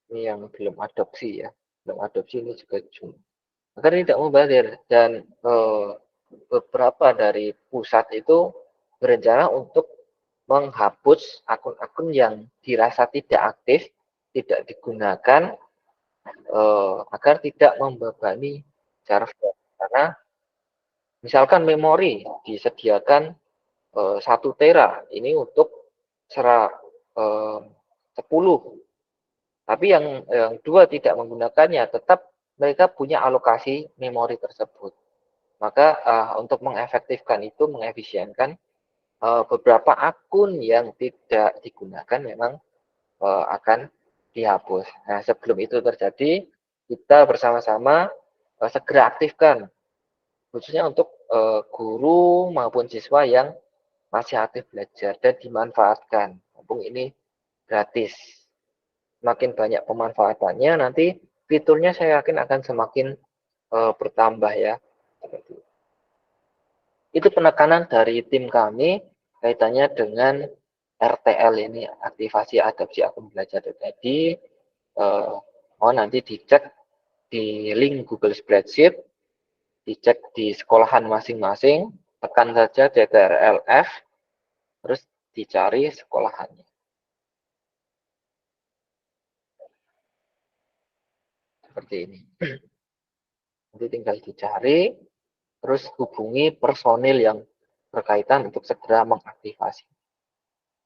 Ini yang belum adopsi ya. sebelum adopsi ini juga Juni. Agar tidak mubazir dan beberapa dari pusat itu berencana untuk menghapus akun-akun yang dirasa tidak aktif, tidak digunakan agar tidak membebani server. Karena misalkan memori disediakan 1 tera ini untuk serap 10, tapi yang 2 tidak menggunakannya, tetap mereka punya alokasi memori tersebut. Maka untuk mengefektifkan itu, mengefisienkan beberapa akun yang tidak digunakan memang akan dihapus. Nah, sebelum itu terjadi, kita bersama-sama segera aktifkan, khususnya untuk guru maupun siswa yang masih aktif belajar dan dimanfaatkan. Mumpung ini gratis. Semakin banyak pemanfaatannya, nanti fiturnya saya yakin akan semakin bertambah ya. Itu penekanan dari tim kami kaitannya dengan RTL ini, aktivasi adopsi akun belajar tadi. Nanti dicek di link Google Spreadsheet, dicek di sekolahan masing-masing, tekan saja CTRL-F, terus dicari sekolahannya. Seperti ini. Nanti tinggal dicari, terus hubungi personil yang berkaitan untuk segera mengaktifasi.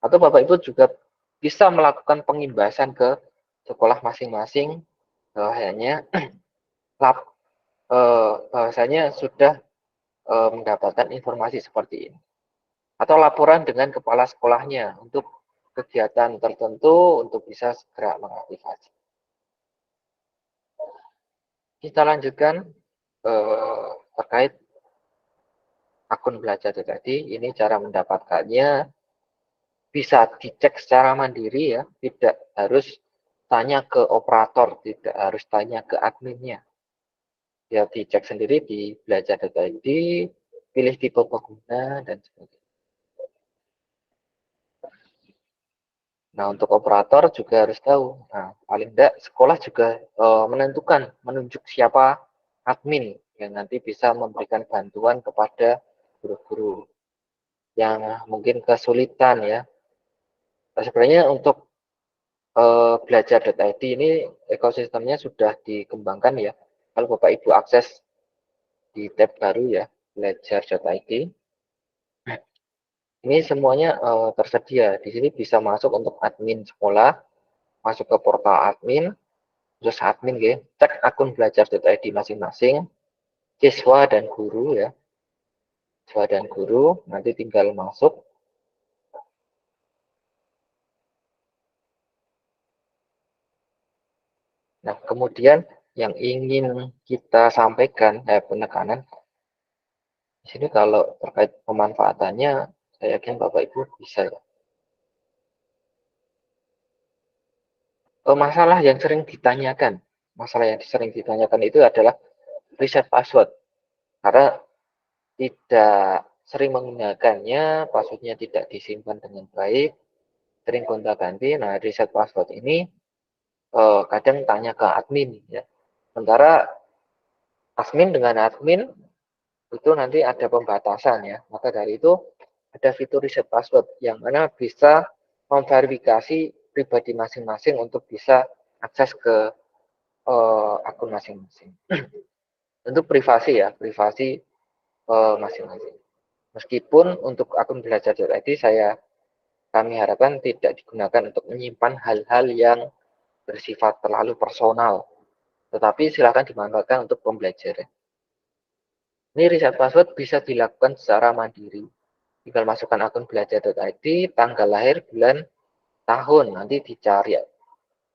Atau Bapak Ibu juga bisa melakukan pengimbasan ke sekolah masing-masing, hanya bahwasanya sudah mendapatkan informasi seperti ini. Atau laporan dengan kepala sekolahnya untuk kegiatan tertentu untuk bisa segera mengaktifasi. Kita lanjutkan terkait akun belajar tadi. Ini cara mendapatkannya, bisa dicek secara mandiri ya, tidak harus tanya ke operator, tidak harus tanya ke adminnya. Ya dicek sendiri di belajar.id, pilih tipe pengguna dan sebagainya. Nah, untuk operator juga harus tahu. Nah, paling tidak sekolah juga menunjuk siapa admin yang nanti bisa memberikan bantuan kepada guru-guru yang mungkin kesulitan ya. Nah, sebenarnya untuk belajar.id ini ekosistemnya sudah dikembangkan ya. Kalau Bapak Ibu akses di tab baru ya, belajar.id. Ini semuanya tersedia. Di sini bisa masuk untuk admin sekolah, masuk ke portal admin, terus admin ya, cek akun belajar.id masing-masing, siswa dan guru ya. Siswa dan guru nanti tinggal masuk. Nah, kemudian yang ingin kita sampaikan, penekanan, di sini kalau terkait pemanfaatannya, saya yakin Bapak Ibu bisa ya. Masalah yang sering ditanyakan, itu adalah reset password. Karena tidak sering menggunakannya, passwordnya tidak disimpan dengan baik, sering gonta-ganti. Nah, reset password ini kadang tanya ke admin ya. Sementara admin dengan admin itu nanti ada pembatasan ya. Maka dari itu ada fitur reset password yang mana bisa memverifikasi pribadi masing-masing untuk bisa akses ke akun masing-masing. Untuk privasi ya, privasi masing-masing. Meskipun untuk akun belajar.id kami harapkan tidak digunakan untuk menyimpan hal-hal yang bersifat terlalu personal, tetapi silakan dimanfaatkan untuk pembelajaran. Ini reset password bisa dilakukan secara mandiri. Tinggal masukkan akun belajar.id, tanggal lahir, bulan, tahun, nanti dicari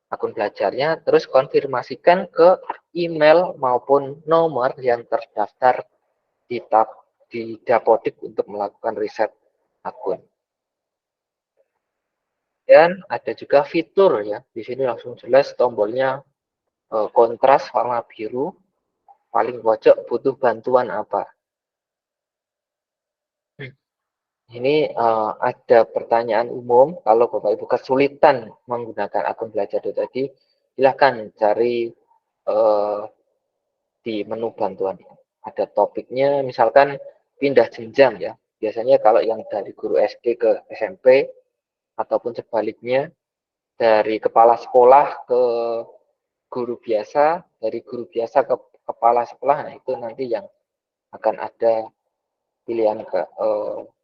akun belajarnya, terus konfirmasikan ke email maupun nomor yang terdaftar di Dapodik untuk melakukan reset akun. Dan ada juga fitur ya, di sini langsung jelas tombolnya kontras warna biru, paling pojok butuh bantuan apa. Ini ada pertanyaan umum, kalau Bapak Ibu kesulitan menggunakan akun belajar tadi, silahkan cari di menu bantuan. Ada topiknya, misalkan pindah jenjang ya. Biasanya kalau yang dari guru SD ke SMP ataupun sebaliknya, dari kepala sekolah ke guru biasa, dari guru biasa ke kepala sekolah, nah itu nanti yang akan ada pilihan ke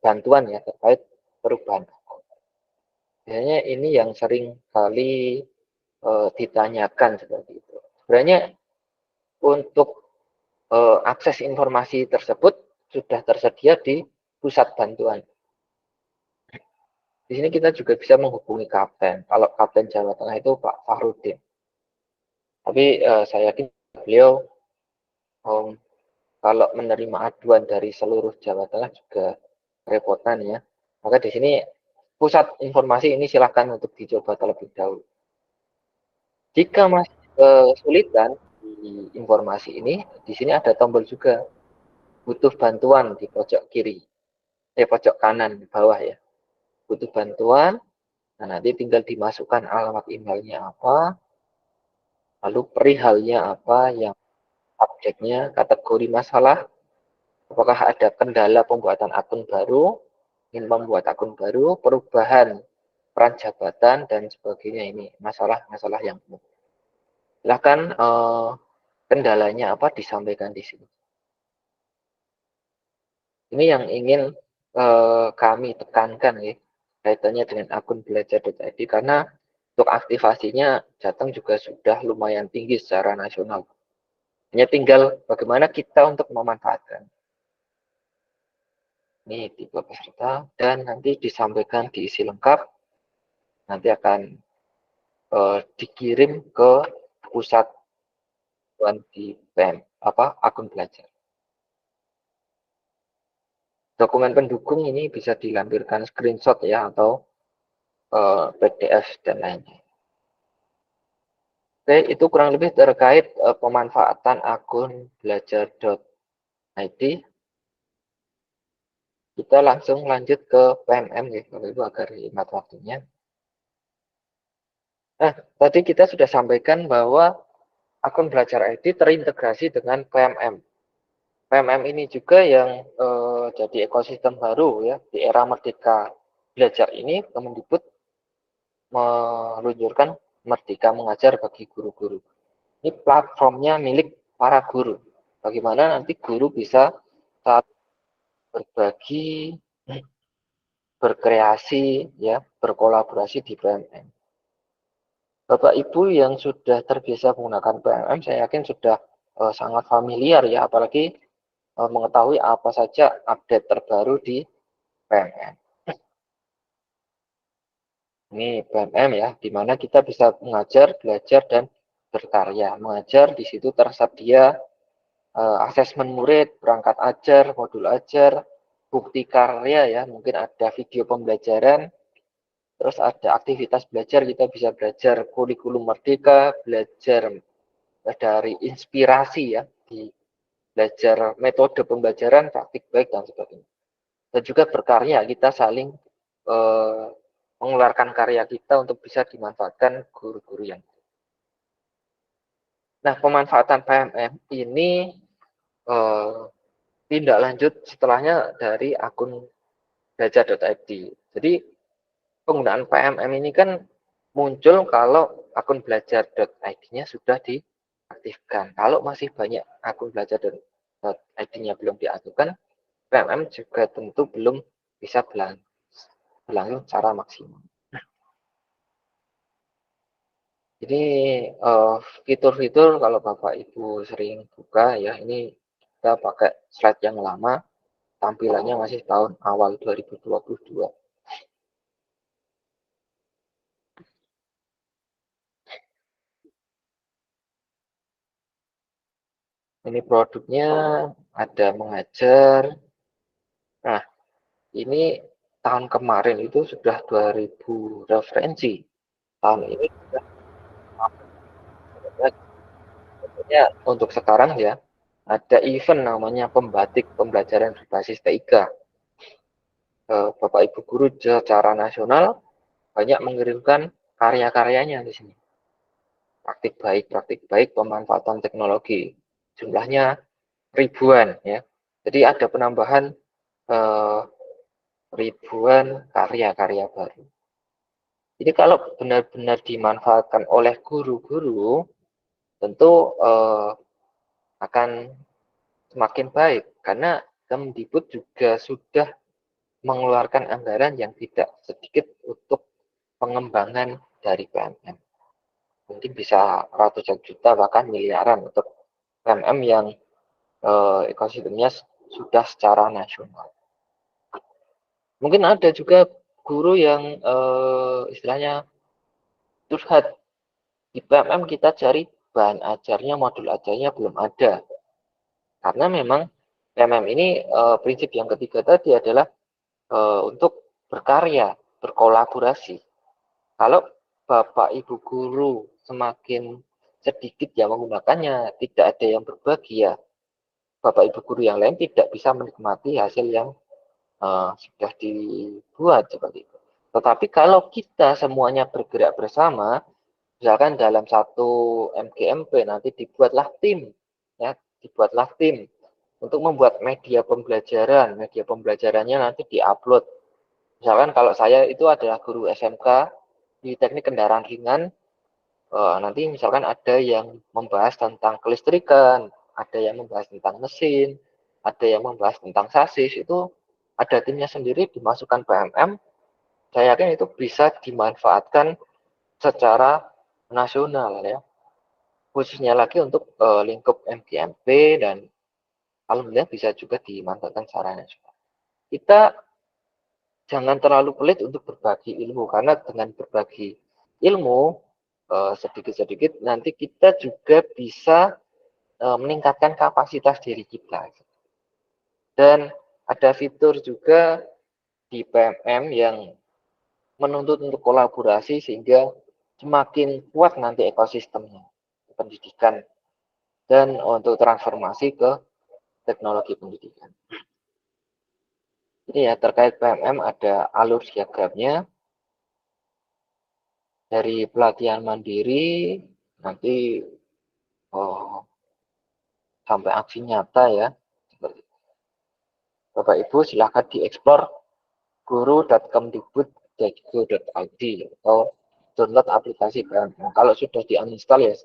bantuan ya terkait perubahan. Biasanya ini yang sering kali ditanyakan seperti itu. Sebenarnya untuk akses informasi tersebut sudah tersedia di pusat bantuan. Di sini kita juga bisa menghubungi kapten. Kalau kapten Jawa Tengah itu Pak Fahrudin. Tapi saya yakin beliau kalau menerima aduan dari seluruh Jawa Tengah juga repotan ya. Maka di sini pusat informasi ini silahkan untuk dicoba terlebih dahulu. Jika masih kesulitan di informasi ini, di sini ada tombol juga butuh bantuan di pojok kiri, pojok kanan di bawah ya. Butuh bantuan, nah nanti tinggal dimasukkan alamat emailnya apa, lalu perihalnya apa, yang subjeknya, kategori masalah, apakah ada kendala pembuatan akun baru, ingin membuat akun baru, perubahan peran jabatan, dan sebagainya. Ini masalah-masalah yang umum. Silahkan kendalanya apa disampaikan di sini. Ini yang ingin kami tekankan ya, kaitannya dengan akun belajar.id, karena untuk aktivasinya Jateng juga sudah lumayan tinggi secara nasional. Hanya tinggal bagaimana kita untuk memanfaatkan. Ini tipe peserta dan nanti disampaikan diisi lengkap. Nanti akan dikirim ke pusat di PM, akun belajar. Dokumen pendukung ini bisa dilampirkan screenshot ya atau PDF dan lainnya. Oke, itu kurang lebih terkait pemanfaatan akun belajar.id. Kita langsung lanjut ke PMM ya, Bapak Ibu, agar hemat waktunya. Nah, tadi kita sudah sampaikan bahwa akun belajar ID terintegrasi dengan PMM. PMM ini juga yang jadi ekosistem baru ya di era Merdeka Belajar ini. Kemendikbud meluncurkan Merdeka Mengajar bagi guru-guru. Ini platformnya milik para guru. Bagaimana nanti guru bisa saat berbagi, berkreasi, ya, berkolaborasi di PMM. Bapak Ibu yang sudah terbiasa menggunakan PMM, saya yakin sudah sangat familiar ya, apalagi mengetahui apa saja update terbaru di PMM. Ini PMM ya, di mana kita bisa mengajar, belajar, dan berkarya. Mengajar di situ tersedia asesmen murid, perangkat ajar, modul ajar, bukti karya ya, mungkin ada video pembelajaran, terus ada aktivitas belajar, kita bisa belajar kurikulum merdeka, belajar dari inspirasi ya, di belajar metode pembelajaran, praktik baik, dan sebagainya. Dan juga berkarya, kita saling mengeluarkan karya kita untuk bisa dimanfaatkan guru-guru yang. Nah, pemanfaatan PMM ini tindak lanjut setelahnya dari akun belajar.id. Jadi penggunaan PMM ini kan muncul kalau akun belajar.id-nya sudah diaktifkan. Kalau masih banyak akun belajar.id-nya belum diaktifkan, PMM juga tentu belum bisa berlangsung secara maksimal. Jadi fitur-fitur kalau Bapak Ibu sering buka ya, ini kita pakai slide yang lama, tampilannya masih tahun awal 2022. Ini produknya ada mengajar. Nah, ini tahun kemarin itu sudah 2000 referensi. Tahun ini sudah untuk sekarang ya, ada event namanya Pembatik Pembelajaran Berbasis TIK. Bapak Ibu guru secara nasional banyak mengirimkan karya-karyanya di sini. praktik baik pemanfaatan teknologi. Jumlahnya ribuan ya. Jadi ada penambahan ribuan karya-karya baru. Jadi kalau benar-benar dimanfaatkan oleh guru-guru, tentu akan semakin baik karena Kemdikbud juga sudah mengeluarkan anggaran yang tidak sedikit untuk pengembangan dari PMM. Mungkin bisa ratusan juta bahkan miliaran untuk PMM yang ekosistemnya sudah secara nasional. Mungkin ada juga guru yang istilahnya curhat, di PMM kita cari bahan ajarnya, modul ajarnya belum ada. Karena memang PMM ini prinsip yang ketiga tadi adalah untuk berkarya, berkolaborasi. Kalau Bapak Ibu guru semakin sedikit yang menggunakannya, tidak ada yang berbagi ya, Bapak Ibu guru yang lain tidak bisa menikmati hasil yang sudah dibuat seperti itu. Tetapi kalau kita semuanya bergerak bersama, misalkan dalam satu MGMP nanti dibuatlah tim, ya, dibuatlah tim untuk membuat media pembelajaran. Media pembelajarannya nanti diupload. Misalkan kalau saya itu adalah guru SMK di teknik kendaraan ringan, nanti misalkan ada yang membahas tentang kelistrikan, ada yang membahas tentang mesin, ada yang membahas tentang sasis, itu ada timnya sendiri dimasukkan PMM, saya yakin itu bisa dimanfaatkan secara nasional ya, khususnya lagi untuk lingkup MGMP dan alhamdulillah bisa juga dimanfaatkan secara nasional. Kita jangan terlalu pelit untuk berbagi ilmu karena dengan berbagi ilmu sedikit-sedikit nanti kita juga bisa meningkatkan kapasitas diri kita. Dan ada fitur juga di PMM yang menuntut untuk kolaborasi sehingga semakin kuat nanti ekosistemnya pendidikan dan untuk transformasi ke teknologi pendidikan. Ini ya terkait PMM ada alur diagramnya dari pelatihan mandiri nanti sampai aksi nyata ya. Bapak Ibu silahkan dieksplor guru.kemdikbud.go.id atau download aplikasi PMM. Kalau sudah diuninstall ya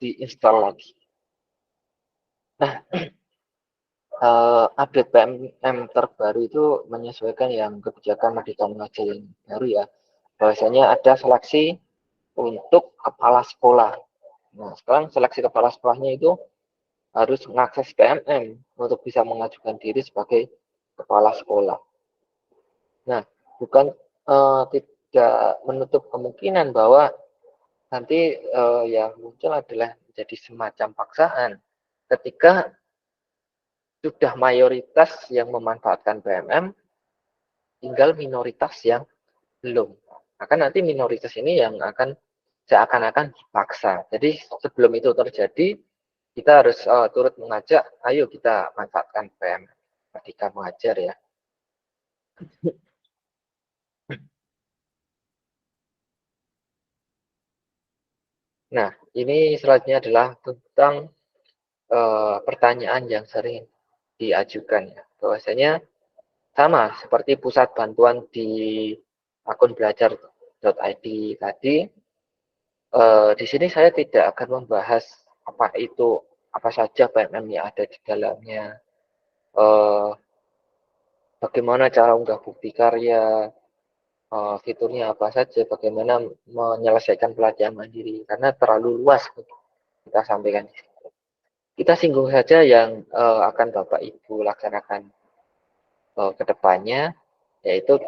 diinstal lagi. Nah, update PMM terbaru itu menyesuaikan yang kebijakan Merdeka Mengajar yang baru ya. Bahwasanya ada seleksi untuk kepala sekolah. Nah, sekarang seleksi kepala sekolahnya itu harus mengakses PMM untuk bisa mengajukan diri sebagai kepala sekolah. Nah, bukan tidak menutup kemungkinan bahwa nanti yang muncul adalah menjadi semacam paksaan ketika sudah mayoritas yang memanfaatkan PMM, tinggal minoritas yang belum. Akan nanti minoritas ini yang akan seakan-akan dipaksa. Jadi sebelum itu terjadi, kita harus turut mengajak, ayo kita manfaatkan PMM ketika mengajar ya. Nah, ini selanjutnya adalah tentang pertanyaan yang sering diajukan ya. Bahwasanya sama seperti pusat bantuan di akun belajar.id tadi, di sini saya tidak akan membahas apa saja PMM yang ada di dalamnya, bagaimana cara unggah bukti karya, fiturnya apa saja, bagaimana menyelesaikan pelajaran mandiri, karena terlalu luas kita sampaikan di sini. Kita singgung saja yang akan Bapak Ibu laksanakan ke depannya, yaitu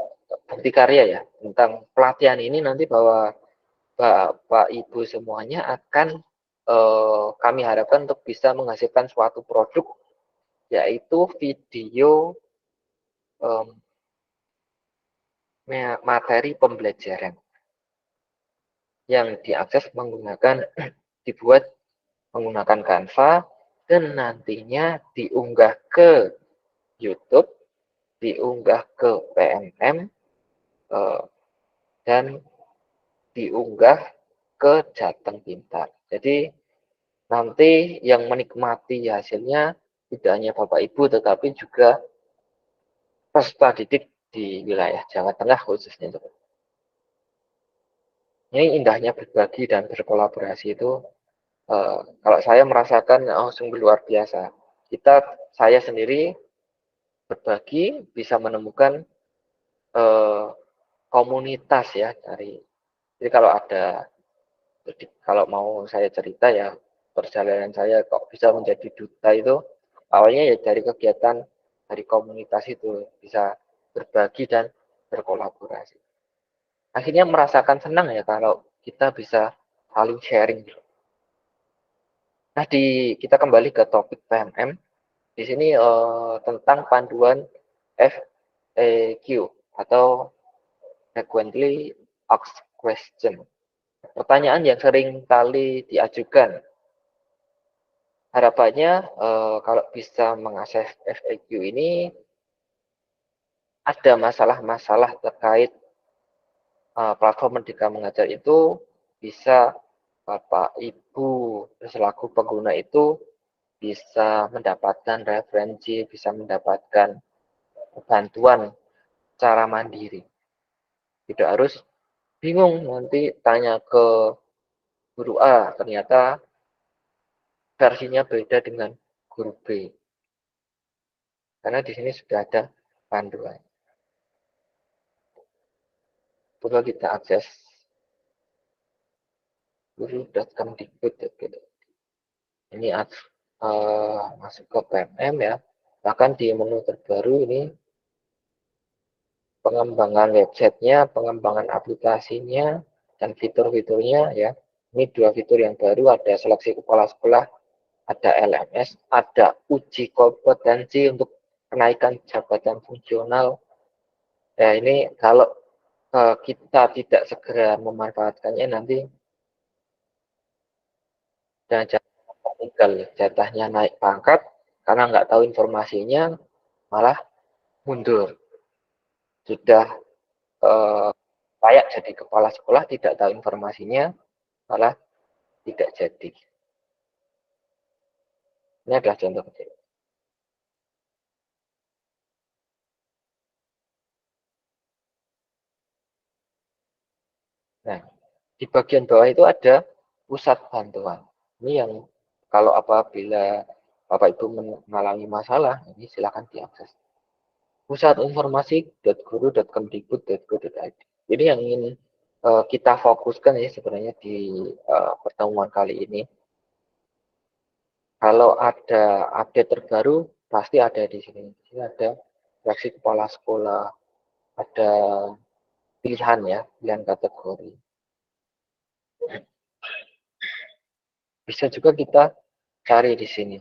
bukti karya ya. Tentang pelatihan ini nanti bahwa Bapak Ibu semuanya akan kami harapkan untuk bisa menghasilkan suatu produk, yaitu video materi pembelajaran yang diakses dibuat menggunakan Canva dan nantinya diunggah ke YouTube, diunggah ke PMM, dan diunggah ke Jateng Pintar. Jadi nanti yang menikmati hasilnya tidak hanya Bapak Ibu tetapi juga peserta didik di wilayah Jawa Tengah khususnya. Ini indahnya berbagi dan berkolaborasi itu kalau saya merasakan sungguh luar biasa. Saya sendiri berbagi bisa menemukan komunitas ya jadi kalau mau saya cerita ya perjalanan saya kok bisa menjadi duta itu awalnya ya dari kegiatan dari komunitas itu bisa berbagi dan berkolaborasi. Akhirnya merasakan senang ya kalau kita bisa saling sharing. Nah, kita kembali ke topik PMM. Di sini tentang panduan FAQ atau frequently asked question. Pertanyaan yang sering kali diajukan. Harapannya kalau bisa mengakses FAQ ini ada masalah-masalah terkait platform Merdeka Mengajar itu bisa Bapak Ibu selaku pengguna itu bisa mendapatkan referensi, bisa mendapatkan bantuan cara mandiri. Tidak harus bingung nanti tanya ke guru A, ternyata versinya beda dengan guru B. Karena di sini sudah ada panduan. Coba kita akses guru.kemdikbud. Ini masuk ke PMM ya. Bahkan di menu terbaru ini pengembangan websitenya, pengembangan aplikasinya, dan fitur-fiturnya ya. Ini 2 fitur yang baru, ada seleksi kepala sekolah, ada LMS, ada uji kompetensi untuk kenaikan jabatan fungsional. Ya ini kalau kita tidak segera memanfaatkannya nanti jangan tinggal jatahnya naik pangkat karena nggak tahu informasinya malah mundur. Sudah layak jadi kepala sekolah tidak tahu informasinya malah tidak jadi. Ini adalah contoh kecil. Nah, di bagian bawah itu ada pusat bantuan. Ini yang kalau apabila Bapak Ibu mengalami masalah, ini silakan diakses. Pusat informasi.guru.kemdikbud.go.id. Ini yang ingin kita fokuskan ya sebenarnya di pertemuan kali ini. Kalau ada update terbaru, pasti ada di sini. Di sini ada reaksi kepala sekolah, ada pilihan ya, pilihan kategori. Bisa juga kita cari di sini.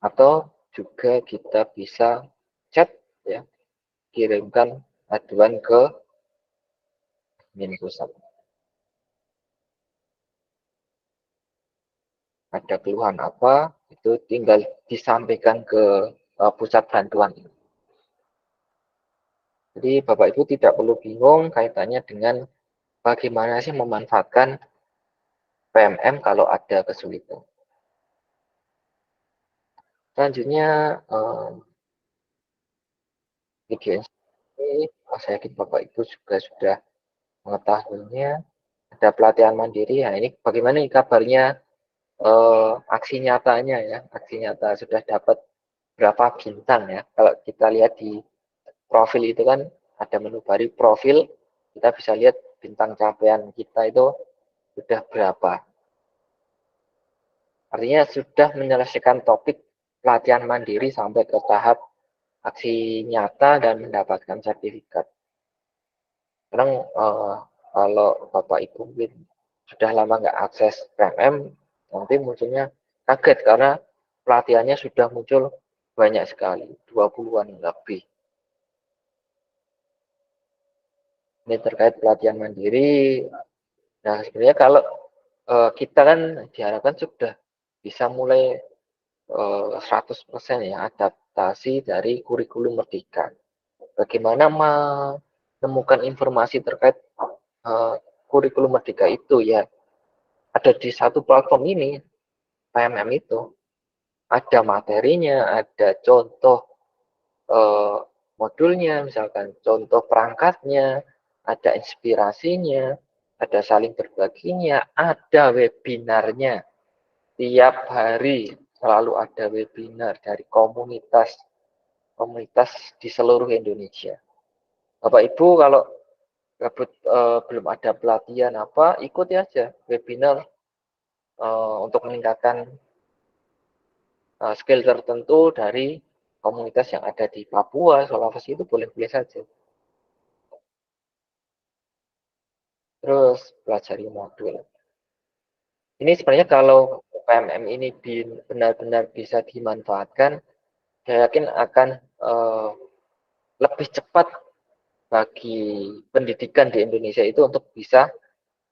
Atau juga kita bisa chat ya, kirimkan aduan ke admin pusat. Ada keluhan apa, itu tinggal disampaikan ke pusat bantuan. Jadi Bapak Ibu tidak perlu bingung kaitannya dengan bagaimana sih memanfaatkan PMM kalau ada kesulitan. Selanjutnya video ini saya yakin Bapak Ibu juga sudah mengetahuinya. Ada pelatihan mandiri. Nah ini bagaimana nih kabarnya aksi nyatanya ya, aksi nyata sudah dapat berapa bintang ya. Kalau kita lihat di profil itu kan ada menu baru profil, kita bisa lihat bintang capaian kita itu sudah berapa. Artinya sudah menyelesaikan topik pelatihan mandiri sampai ke tahap aksi nyata dan mendapatkan sertifikat. Sekarang kalau Bapak Ibu sudah lama nggak akses PMM, nanti munculnya kaget karena pelatihannya sudah muncul banyak sekali, 20-an lebih. Ini terkait pelatihan mandiri. Nah, sebenarnya kalau kita kan diharapkan sudah bisa mulai 100% ya adaptasi dari kurikulum Merdeka. Bagaimana menemukan informasi terkait kurikulum Merdeka itu ya ada di satu platform ini, PMM itu. Ada materinya, ada contoh modulnya, misalkan contoh perangkatnya, ada inspirasinya, ada saling berbaginya, ada webinarnya. Tiap hari selalu ada webinar dari komunitas di seluruh Indonesia. Bapak Ibu kalau belum ada pelatihan apa, ikuti aja webinar untuk meningkatkan skill tertentu dari komunitas yang ada di Papua, Sulawesi itu boleh-boleh saja. Terus pelajari modul. Ini sebenarnya kalau PMM ini benar-benar bisa dimanfaatkan, saya yakin akan lebih cepat bagi pendidikan di Indonesia itu untuk bisa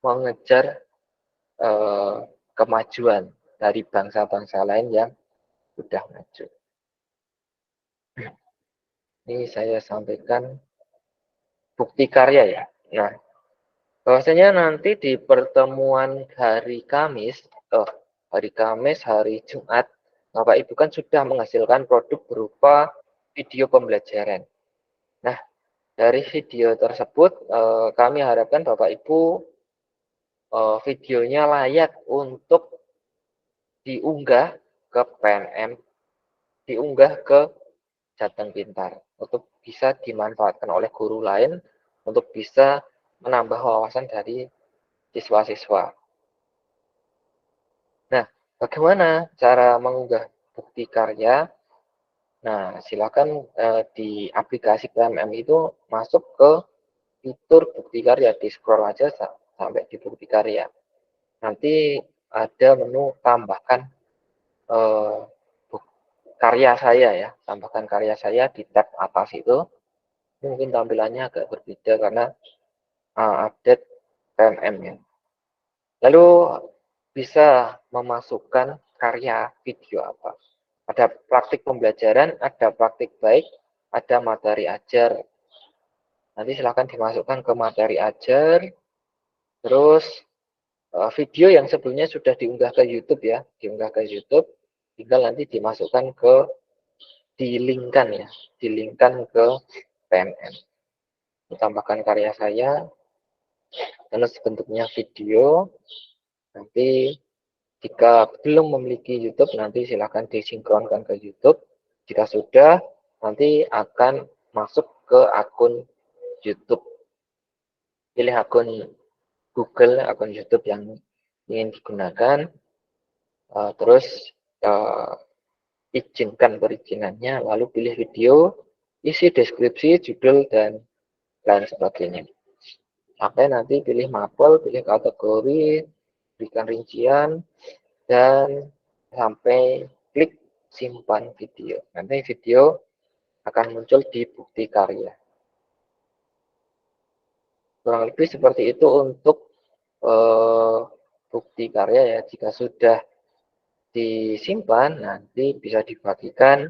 mengejar kemajuan dari bangsa-bangsa lain yang sudah maju. Ini saya sampaikan bukti karya ya. Nah, bahwasanya nanti di pertemuan hari Jumat, Bapak Ibu kan sudah menghasilkan produk berupa video pembelajaran. Nah, dari video tersebut kami harapkan Bapak Ibu videonya layak untuk diunggah ke PNM, diunggah ke Jateng Pintar untuk bisa dimanfaatkan oleh guru lain untuk bisa menambah wawasan dari siswa-siswa. Nah, bagaimana cara mengunggah bukti karya? Nah, silakan di aplikasi PMM itu masuk ke fitur bukti karya, di scroll aja sampai di bukti karya. Nanti ada menu tambahkan eh, karya saya ya, tambahkan karya saya di tab atas itu. Mungkin tampilannya agak berbeda karena update PMM-nya. Lalu bisa memasukkan karya video apa. Ada praktik pembelajaran, ada praktik baik, ada materi ajar. Nanti silahkan dimasukkan ke materi ajar. Terus video yang sebelumnya sudah diunggah ke YouTube ya, diunggah ke YouTube, tinggal nanti dimasukkan ke dilingkan ya, dilingkan ke PMM. Ditambahkan karya saya, terus bentuknya video. Nanti jika belum memiliki YouTube, nanti silahkan disinkronkan ke YouTube. Jika sudah, nanti akan masuk ke akun YouTube. Pilih akun Google, akun YouTube yang ingin digunakan. Terus izinkan perizinannya, lalu pilih video, isi deskripsi, judul, dan lain sebagainya. Sampai nanti pilih mapel, pilih kategori, berikan rincian, dan sampai klik simpan video. Nanti video akan muncul di bukti karya. Kurang lebih seperti itu untuk bukti karya ya. Jika sudah disimpan, nanti bisa dibagikan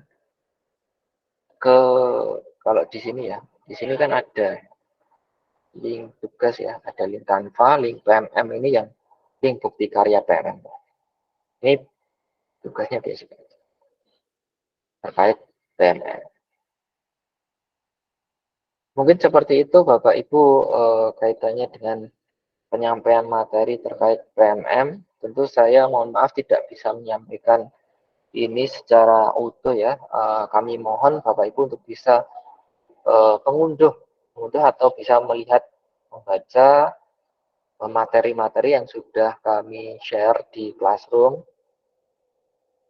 ke, kalau di sini ya, di sini kan ada link tugas ya, ada link Canva, link PMM ini yang link bukti karya PMM. Ini tugasnya biasanya terkait PMM. Mungkin seperti itu Bapak Ibu kaitannya dengan penyampaian materi terkait PMM. Tentu saya mohon maaf tidak bisa menyampaikan ini secara utuh ya. Kami mohon Bapak Ibu untuk bisa mengunduh atau bisa melihat, membaca materi-materi yang sudah kami share di Classroom.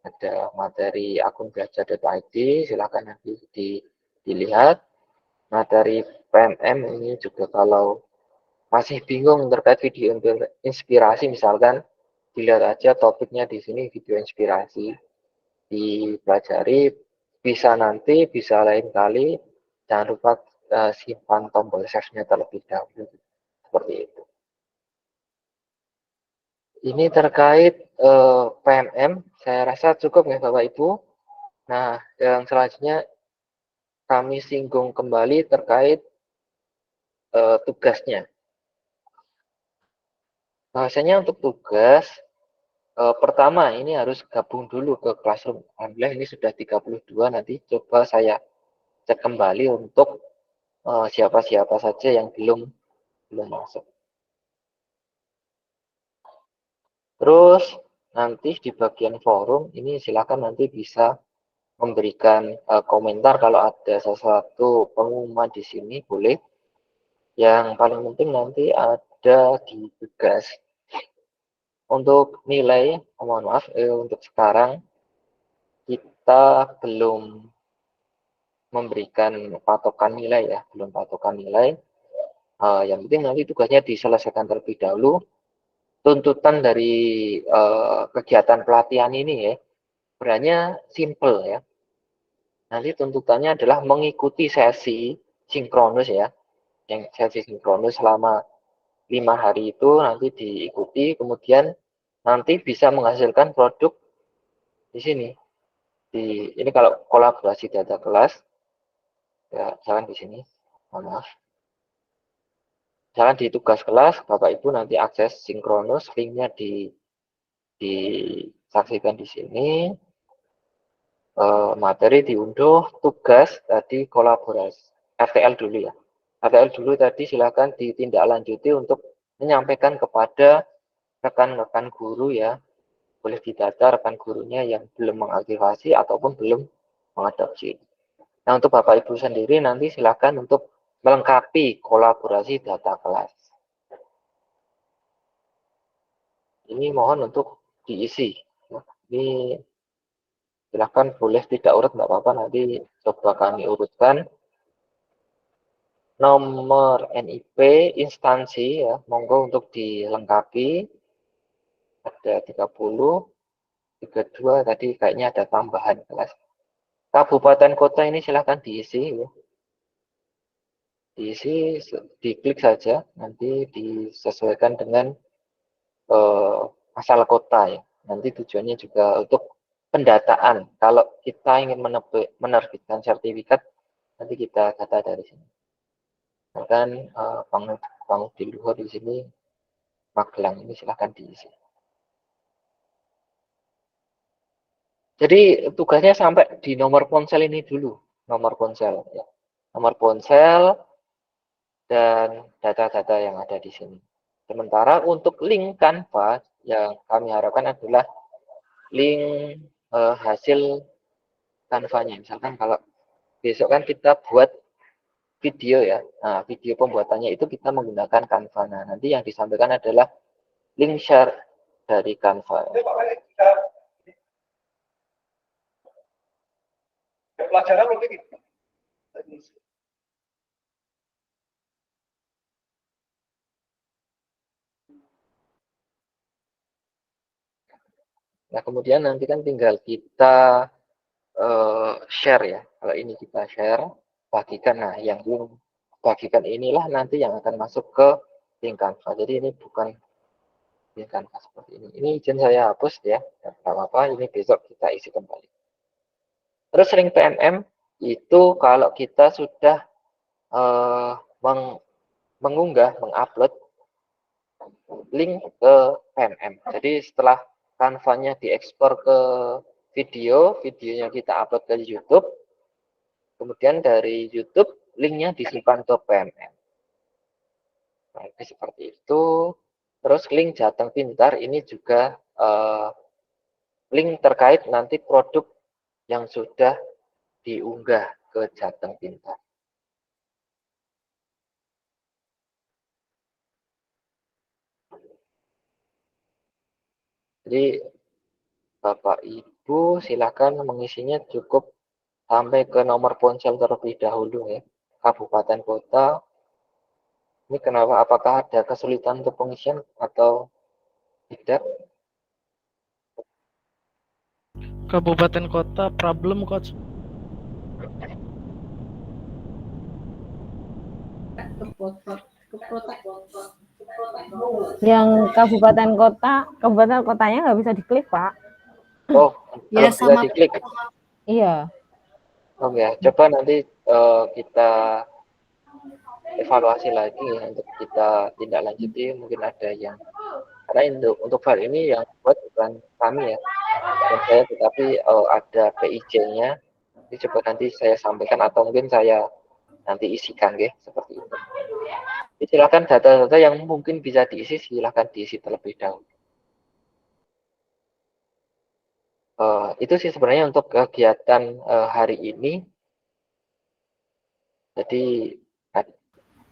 Ada materi akun belajar.id, silakan nanti dilihat. Materi PMM ini juga kalau masih bingung terkait video inspirasi, misalkan dilihat aja topiknya di sini, video inspirasi, dipelajari, bisa nanti, bisa lain kali, jangan lupa simpan tombol save-nya terlebih dahulu, seperti itu. Ini terkait PMM, saya rasa cukup ya Bapak Ibu. Nah, yang selanjutnya kami singgung kembali terkait tugasnya. Bahasanya untuk tugas, pertama ini harus gabung dulu ke Classroom. Alhamdulillah ini sudah 32, nanti coba saya cek kembali untuk siapa-siapa saja yang belum masuk. Terus nanti di bagian forum ini silakan nanti bisa memberikan komentar kalau ada sesuatu pengumuman di sini boleh. Yang paling penting nanti ada di tugas. Untuk nilai, mohon maaf, untuk sekarang kita belum memberikan patokan nilai ya, belum patokan nilai. Yang penting nanti tugasnya diselesaikan terlebih dahulu. Tuntutan dari kegiatan pelatihan ini ya, sebenarnya simple ya. Nanti tuntutannya adalah mengikuti sesi sinkronus ya, yang sesi sinkronus selama 5 hari itu nanti diikuti, kemudian nanti bisa menghasilkan produk di sini. Ini kalau kolaborasi data kelas, ya jangan di sini, maaf. Jangan di tugas kelas, Bapak Ibu nanti akses sinkronus, linknya disaksikan di sini. Materi diunduh, tugas tadi kolaborasi RTL dulu ya. RTL dulu tadi silakan ditindaklanjuti untuk menyampaikan kepada rekan-rekan guru ya, boleh didata rekan gurunya yang belum mengaktifasi ataupun belum mengadopsi. Nah, untuk Bapak Ibu sendiri nanti silakan untuk melengkapi kolaborasi data kelas. Ini mohon untuk diisi. Ini silakan boleh tidak urut, nggak apa-apa, nanti coba kami urutkan. Nomor NIP instansi ya, monggo untuk dilengkapi. Ada 30, 32 tadi kayaknya ada tambahan kelas. Kabupaten kota ini silahkan diisi ya. Diisi, diklik saja, nanti disesuaikan dengan asal kota ya. Nanti tujuannya juga untuk pendataan. Kalau kita ingin menerbitkan sertifikat, nanti kita data dari sini. Bahkan Bang di luar di sini, Magelang ini silahkan diisi. Jadi tugasnya sampai di nomor ponsel ini dulu, nomor ponsel ya. Nomor ponsel dan data-data yang ada di sini. Sementara untuk link Canva yang kami harapkan adalah link hasil Canva-nya. Misalkan kalau besok kan kita buat video ya, nah video pembuatannya itu kita menggunakan Canva. Nah, nanti yang disampaikan adalah link share dari Canva. Pelajaran mungkin nah, kemudian nanti kan tinggal kita share ya. Kalau ini kita share, bagikan. Nah, yang link bagikan inilah nanti yang akan masuk ke link Canva. Jadi ini bukan link Canva seperti ini. Ini izin saya hapus ya. Tidak apa-apa, ini besok kita isi kembali. Terus link PMM itu kalau kita sudah mengunggah, mengupload link ke PMM. Jadi setelah Canva-nya diekspor ke video, videonya kita upload ke YouTube, kemudian dari YouTube linknya disimpan ke PMM. Nah, ini seperti itu. Terus link Jateng Pintar ini juga link terkait nanti produk yang sudah diunggah ke Jateng Pintar. Jadi Bapak Ibu silakan mengisinya cukup sampai ke nomor ponsel terlebih dahulu ya. Kabupaten kota. Ini kenapa? Apakah ada kesulitan untuk pengisian atau tidak? Kabupaten kota problem coach. Yang kabupaten kotanya nggak bisa diklik, Pak. Oh, Ya, belum bisa diklik. Iya. Oke, coba nanti kita evaluasi lagi ya, untuk kita tindak lanjuti. Mungkin ada yang, karena untuk hal ini yang buat bukan kami ya, bukan saya, tetapi ada PIJ-nya. Ini coba nanti saya sampaikan atau mungkin saya nanti isikan ya, seperti itu. Silakan data-data yang mungkin bisa diisi, silakan diisi terlebih dahulu. Itu sih sebenarnya untuk kegiatan hari ini. Jadi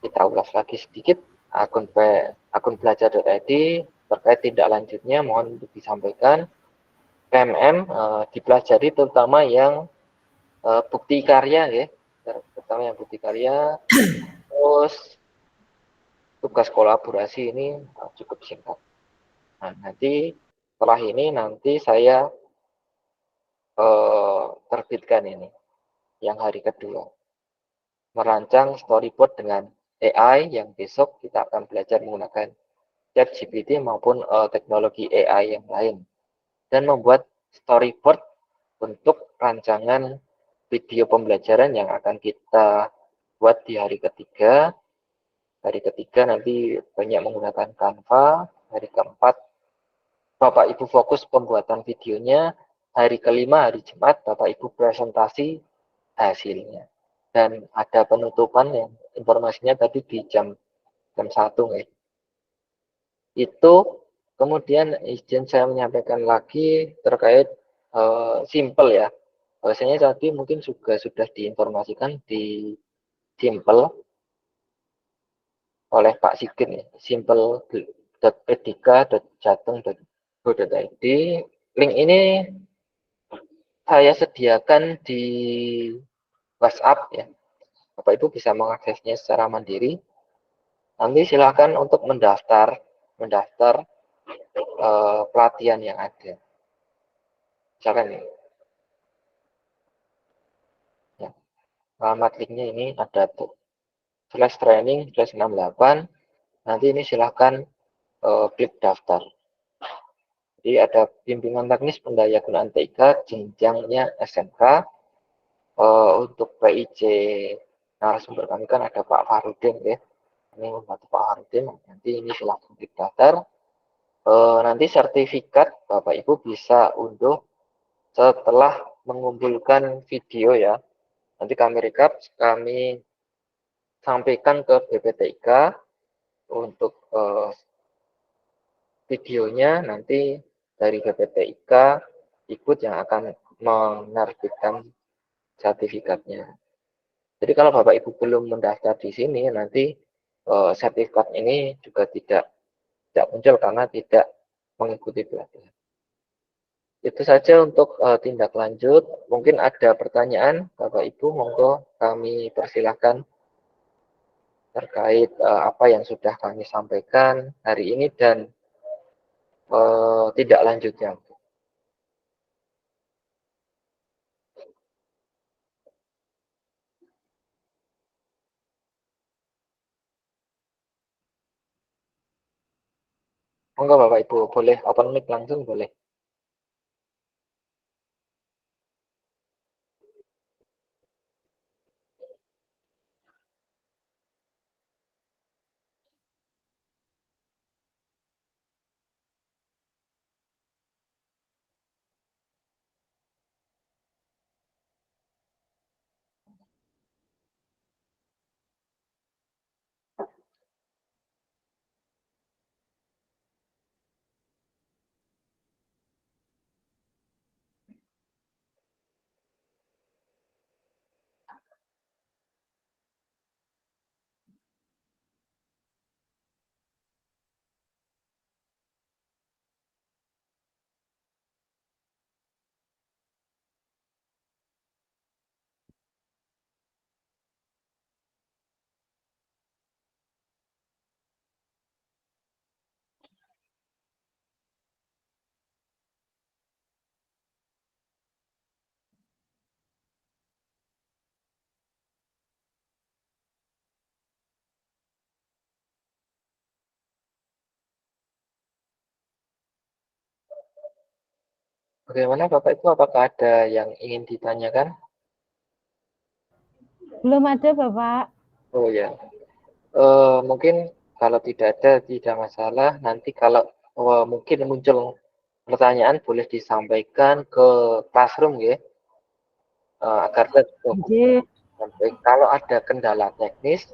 kita ulas lagi sedikit akun belajar.id terkait tindak lanjutnya, mohon untuk disampaikan. PMM dipelajari terutama yang bukti karya ya, terutama yang bukti karya. Terus tugas kolaborasi ini cukup singkat. Nah, nanti setelah ini nanti saya terbitkan ini yang hari kedua, merancang storyboard dengan AI yang besok kita akan belajar menggunakan ChatGPT maupun teknologi AI yang lain, dan membuat storyboard untuk rancangan video pembelajaran yang akan kita buat di hari ketiga. Hari ketiga nanti banyak menggunakan Canva. Hari keempat Bapak Ibu fokus pembuatan videonya. Hari kelima, hari Jumat, Bapak Ibu presentasi hasilnya. Dan ada penutupan yang informasinya tadi di jam 1 ya. Itu kemudian izin saya menyampaikan lagi terkait simple ya. Bahwasanya tadi mungkin juga sudah diinformasikan di simple oleh Pak Sigit ya. simple.p3.jateng.go.id. Link ini saya sediakan di WhatsApp ya. Bapak Ibu bisa mengaksesnya secara mandiri. Nanti silakan untuk mendaftar pelatihan yang ada. Misalkan nih, ya, alamat linknya ini ada tuh, /training/68. Nanti ini silakan klik daftar. Jadi ada bimbingan teknis pendayagunaan TIK jenjangnya SMK. Untuk PIJ narasumber kami kan ada Pak Farudin ya. Ini membantu Pak Farudin. Nanti ini silakan klik daftar. Nanti sertifikat Bapak Ibu bisa unduh setelah mengumpulkan video ya. Nanti kami recap, kami sampaikan ke BPTIK untuk videonya. Nanti dari BPTIK ikut yang akan menerbitkan sertifikatnya. Jadi kalau Bapak Ibu belum mendaftar di sini, nanti sertifikat ini juga tidak muncul karena tidak mengikuti pelatihan. Itu saja untuk tindak lanjut. Mungkin ada pertanyaan, Bapak Ibu, monggo kami persilahkan terkait apa yang sudah kami sampaikan hari ini dan tindak lanjutnya. Monggo Bapak Ibu, boleh open mic langsung boleh. Bagaimana Bapak Ibu, apakah ada yang ingin ditanyakan? Belum ada, Bapak. Oh ya, Mungkin kalau tidak ada tidak masalah. Nanti kalau mungkin muncul pertanyaan boleh disampaikan ke classroom ya, agar Oke. sampai kalau ada kendala teknis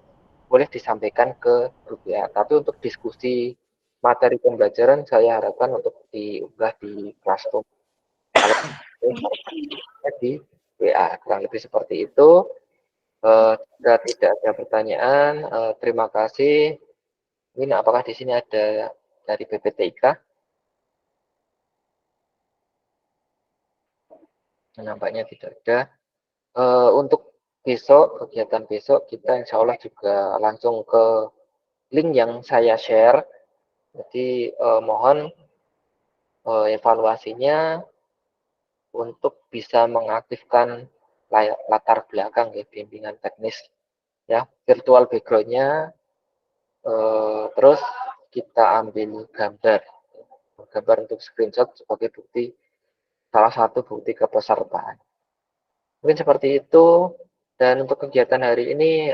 boleh disampaikan ke grup ya. Tapi untuk diskusi materi pembelajaran saya harapkan untuk diunggah di classroom. Kalau di WA kurang lebih seperti itu. Jika tidak ada pertanyaan, terima kasih. Ini apakah di sini ada dari PPTIK? Nampaknya tidak ada. Untuk besok, kegiatan besok, kita insya Allah juga langsung ke link yang saya share. Jadi mohon evaluasinya untuk bisa mengaktifkan latar belakang ya, bimbingan teknis ya, virtual background-nya, terus kita ambil gambar untuk screenshot sebagai bukti, salah satu bukti kepesertaan. Mungkin seperti itu. Dan untuk kegiatan hari ini,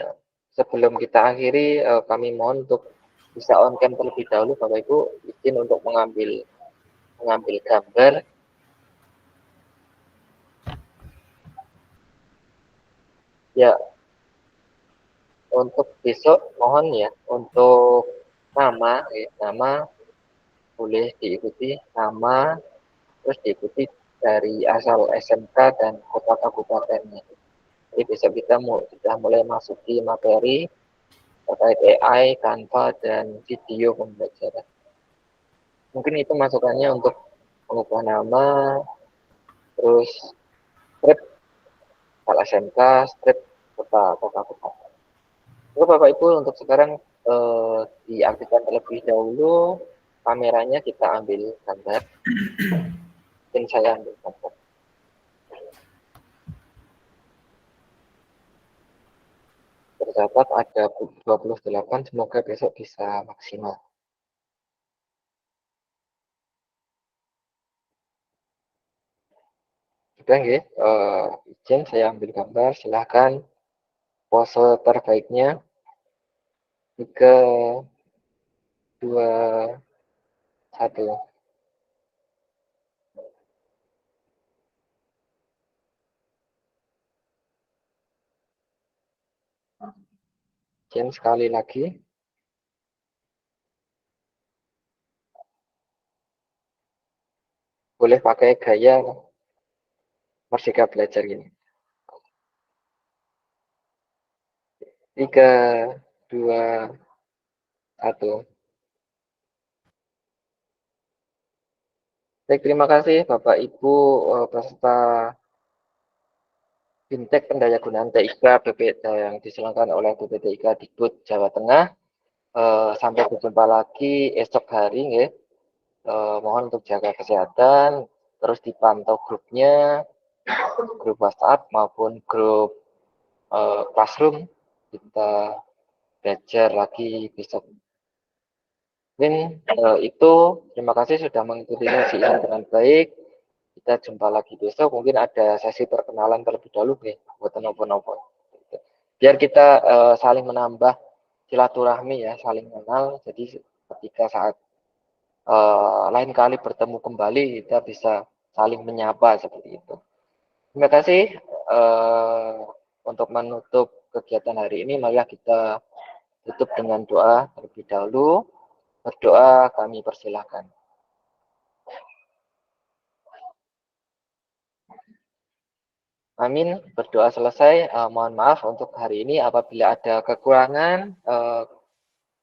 sebelum kita akhiri, kami mohon untuk bisa on cam terlebih dahulu, Bapak Ibu, izin untuk mengambil gambar. Ya, untuk besok mohon ya, untuk nama boleh diikuti nama, terus diikuti dari asal SMK dan kota kabupatennya. Jadi besok kita sudah mulai masuki materi terkait AI, Canva, dan video pembelajaran. Mungkin itu masukannya untuk mengubah nama, terus strip asal SMK, strip kota kabupaten. Oke Bapak Ibu, untuk sekarang diaktifkan terlebih dahulu kameranya, kita ambil gambar. Dan saya ambil gambar. Terdapat ada 28, semoga besok bisa maksimal. Sudah ya, izin saya ambil gambar, silahkan pose terbaiknya. 3, 2, 1. Izin sekali lagi. Boleh pakai gaya Merdeka Belajar ini. 3, 2, 1. Baik, terima kasih Bapak Ibu peserta Fintech Pendayagunaan TIK yang diselenggarakan oleh BPTIK Dikbud Jawa Tengah. Sampai berjumpa lagi esok hari ya. Mohon untuk jaga kesehatan, terus dipantau grupnya, grup WhatsApp maupun grup classroom. Kita belajar lagi besok. Mungkin itu, terima kasih sudah mengikuti sesi ini dengan baik. Kita jumpa lagi besok, mungkin ada sesi perkenalan terlebih dahulu nih, buat nopo-nopo. Biar kita saling menambah silaturahmi ya, saling kenal. Jadi ketika saat lain kali bertemu kembali, kita bisa saling menyapa seperti itu. Terima kasih. Untuk menutup kegiatan hari ini, mari kita tutup dengan doa terlebih dahulu. Berdoa kami persilahkan. Amin. Berdoa selesai. Mohon maaf untuk hari ini apabila ada kekurangan,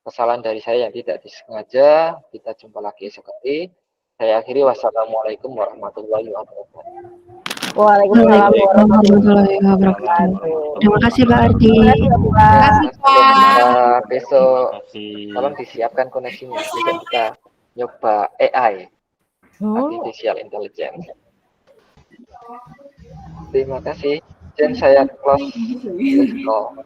kesalahan dari saya yang tidak disengaja. Kita jumpa lagi esok hari. Saya akhiri. Wassalamualaikum warahmatullahi wabarakatuh. Waalaikumsalam warahmatullahi wabarakatuh. Terima kasih Pak Ardi. Terima kasih Pak. Besok tolong disiapkan koneksinya. Besok kita nyoba AI, Artificial Intelligence. Terima kasih. Dan saya close call.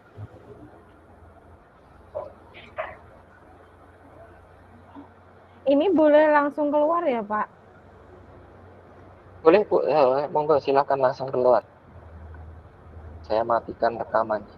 Ini boleh langsung keluar ya Pak? Boleh Bu, monggo silahkan langsung keluar. Saya matikan rekamannya.